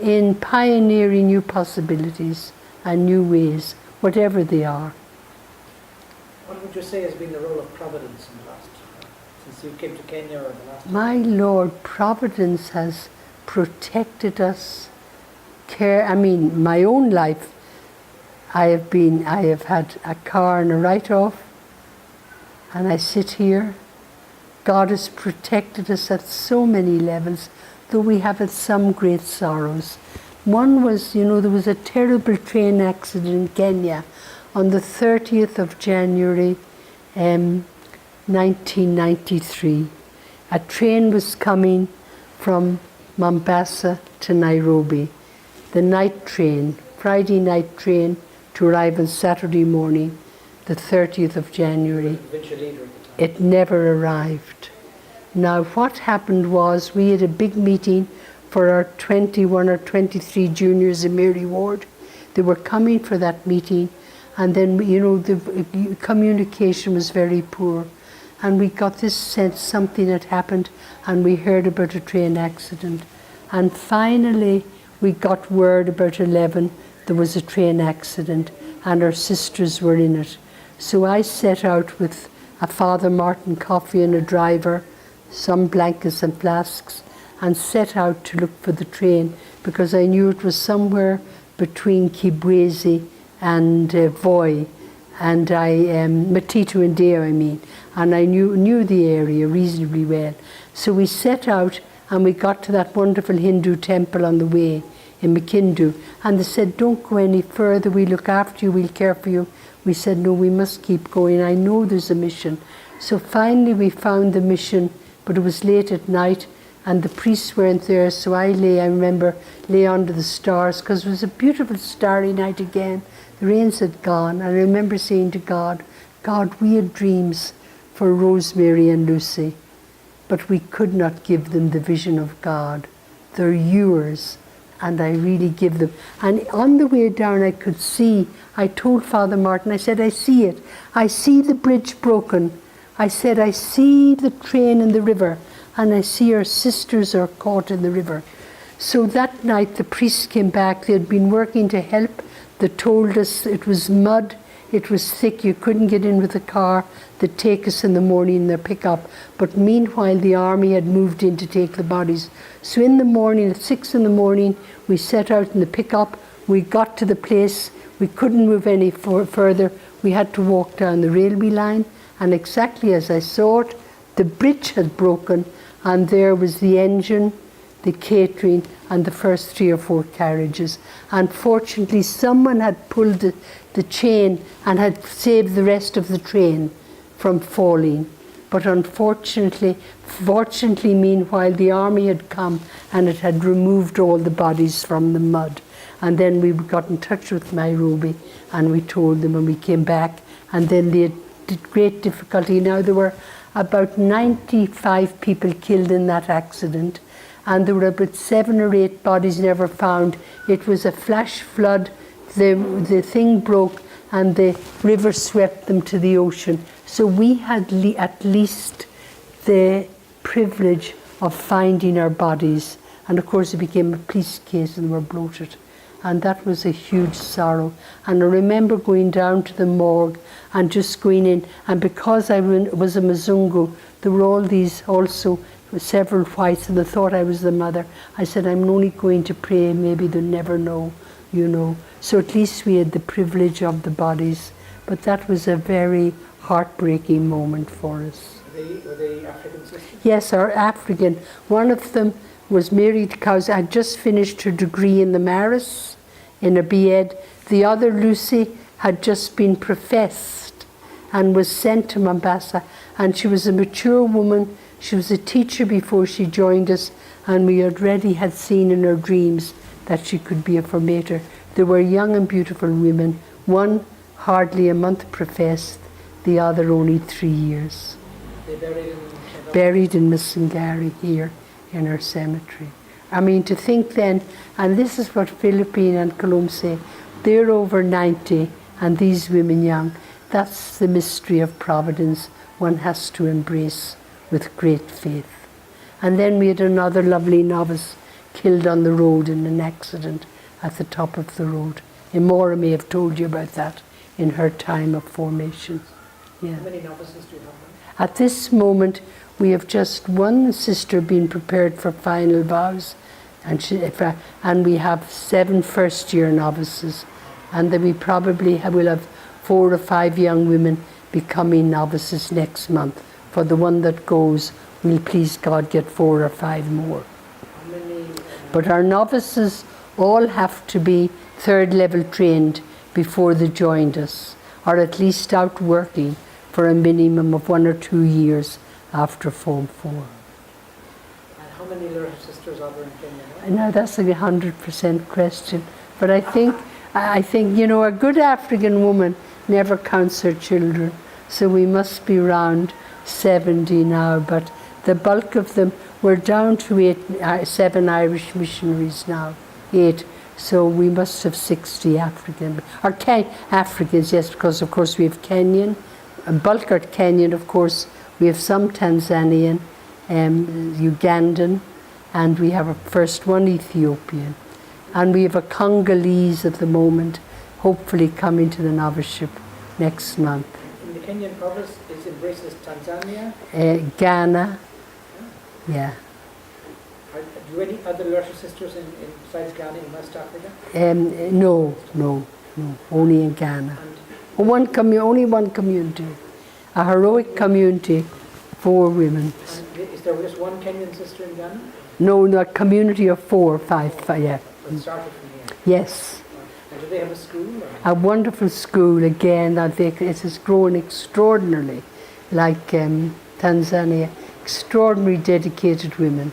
in pioneering new possibilities and new ways, whatever they are. What would you say has been the role of Providence in the last, since you came to Kenya or the last? My Lord, Providence has protected us. My own life, I have had a car and a write-off, and I sit here. God has protected us at so many levels, though we have had some great sorrows. One was, there was a terrible train accident in Kenya on the 30th of January 1993. A train was coming from Mombasa to Nairobi. The night train, Friday night train, to arrive on Saturday morning, the 30th of January. It never arrived. Now what happened was we had a big meeting for our 21 or 23 juniors in Mary Ward. They were coming for that meeting, and then, the communication was very poor. And we got this sense something had happened, and we heard about a train accident. And finally, we got word about 11, there was a train accident, and our sisters were in it. So I set out with a Father Martin coffee and a driver, some blankets and flasks, and set out to look for the train, because I knew it was somewhere between Kibwezi and Voi, and Matito and Deo, and I knew the area reasonably well. So we set out, and we got to that wonderful Hindu temple on the way in Makindu, and they said, don't go any further, we'll look after you, we'll care for you. We said, no, we must keep going, I know there's a mission. So finally we found the mission, but it was late at night, and the priests weren't there, so I remember lay under the stars, because it was a beautiful starry night again. The rains had gone, and I remember saying to God, we had dreams for Rosemary and Lucy, but we could not give them the vision of God. They're yours, and I really give them. And on the way down I could see, I told Father Martin, I said, I see it. I see the bridge broken. I said, I see the train in the river, and I see our sisters are caught in the river. So that night the priests came back. They had been working to help. They told us it was mud, it was thick, you couldn't get in with a car. They'd take us in the morning in their pickup. But meanwhile the army had moved in to take the bodies. So in the morning, at 6 in the morning, we set out in the pickup. We got to the place. We couldn't move any further. We had to walk down the railway line. And exactly as I saw it, the bridge had broken, and there was the engine, the catering, and the first 3 or 4 carriages. Unfortunately, someone had pulled the chain and had saved the rest of the train from falling. But fortunately, meanwhile, the army had come and it had removed all the bodies from the mud. And then we got in touch with Nairobi, and we told them, and we came back, and then they had great difficulty. Now there were about 95 people killed in that accident, and there were about 7 or 8 bodies never found. It was a flash flood. The thing broke, and the river swept them to the ocean. So we had at least the privilege of finding our bodies. And of course it became a police case, and were bloated. And that was a huge sorrow. And I remember going down to the morgue and just going in, and because I was a Mzungu, there were all these also, several whites, and they thought I was the mother. I said, I'm only going to pray, maybe they'll never know, So at least we had the privilege of the bodies. But that was a very heartbreaking moment for us. Were they African sisters? Yes, our African. One of them was married because I had just finished her degree in the Maris, in a B.Ed. The other, Lucy, had just been professed and was sent to Mombasa. And she was a mature woman. She was a teacher before she joined us, and we already had seen in her dreams that she could be a formator. They were young and beautiful women. One hardly a month professed, the other only 3 years. They buried in Msingari here in our cemetery. I mean, to think then, and this is what Philippine and Colombe say, they're over 90 and these women young. That's the mystery of Providence one has to embrace with great faith. And then we had another lovely novice, killed on the road in an accident at the top of the road. Imora may have told you about that in her time of formation. Yeah. How many novices do you have now? At this moment, we have just one sister being prepared for final vows, and we have 7 first-year novices, and then we probably will have 4 or 5 young women becoming novices next month. For the one that goes, we'll please God get 4 or 5 more. How many? But our novices all have to be 3rd level trained before they joined us, or at least out working for a minimum of 1 or 2 years after Form 4. And how many Loreto sisters are there in Kenya now? Now that's a 100% question, but I think a good African woman never counts her children, so we must be around 70 now. But the bulk of them, we're down to 7 Irish missionaries now, 8. So we must have 60 Africans, yes, because of course we have Kenyan, a bulk are Kenyan, of course. We have some Tanzanian, Ugandan, and we have a first one Ethiopian. And we have a Congolese at the moment, hopefully coming to the noviceship next month. In the Kenyan province, it embraces Tanzania. Ghana, yeah. Do you have any other Loreto sisters besides Ghana in West Africa? No, only in Ghana. Only one community, a heroic community, 4 women. And is there just one Kenyan sister in Ghana? No, a community of 4 or 5, yeah. It started from here. Yes. And do they have a school? Or? A wonderful school again, that it has grown extraordinarily, like Tanzania, extraordinary dedicated women.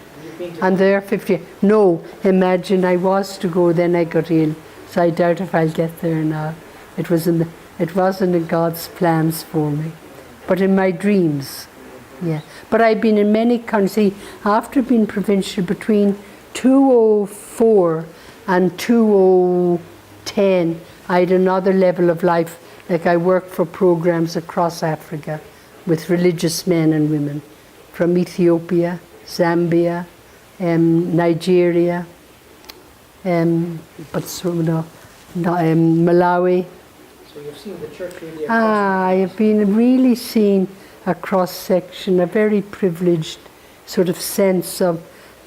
And they're 50. No, imagine I was to go, then I got ill, so I doubt if I'll get there now. It wasn't in God's plans for me, but in my dreams. Yeah, but I've been in many countries. After being provincial between 2004 and 2010, I had another level of life. Like I worked for programs across Africa with religious men and women from Ethiopia, Zambia, Nigeria, Malawi. So you've seen the church really I have been really seeing a cross-section, a very privileged sort of sense of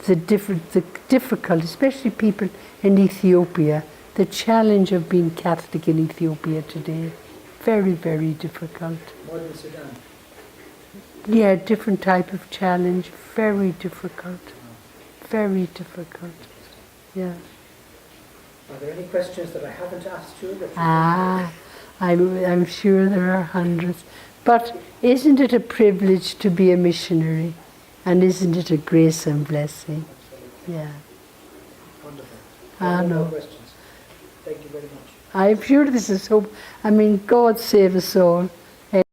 the difficult, especially people in Ethiopia, the challenge of being Catholic in Ethiopia today. Very, very difficult. more than Sudan. Yeah, different type of challenge, very difficult. Very difficult. Yeah. Are there any questions that I haven't asked you? That I'm sure there are hundreds. But isn't it a privilege to be a missionary? And isn't it a grace and blessing? Yeah. Wonderful. I No know. more questions. Thank you very much. I'm sure this is hope. I mean, God save us all.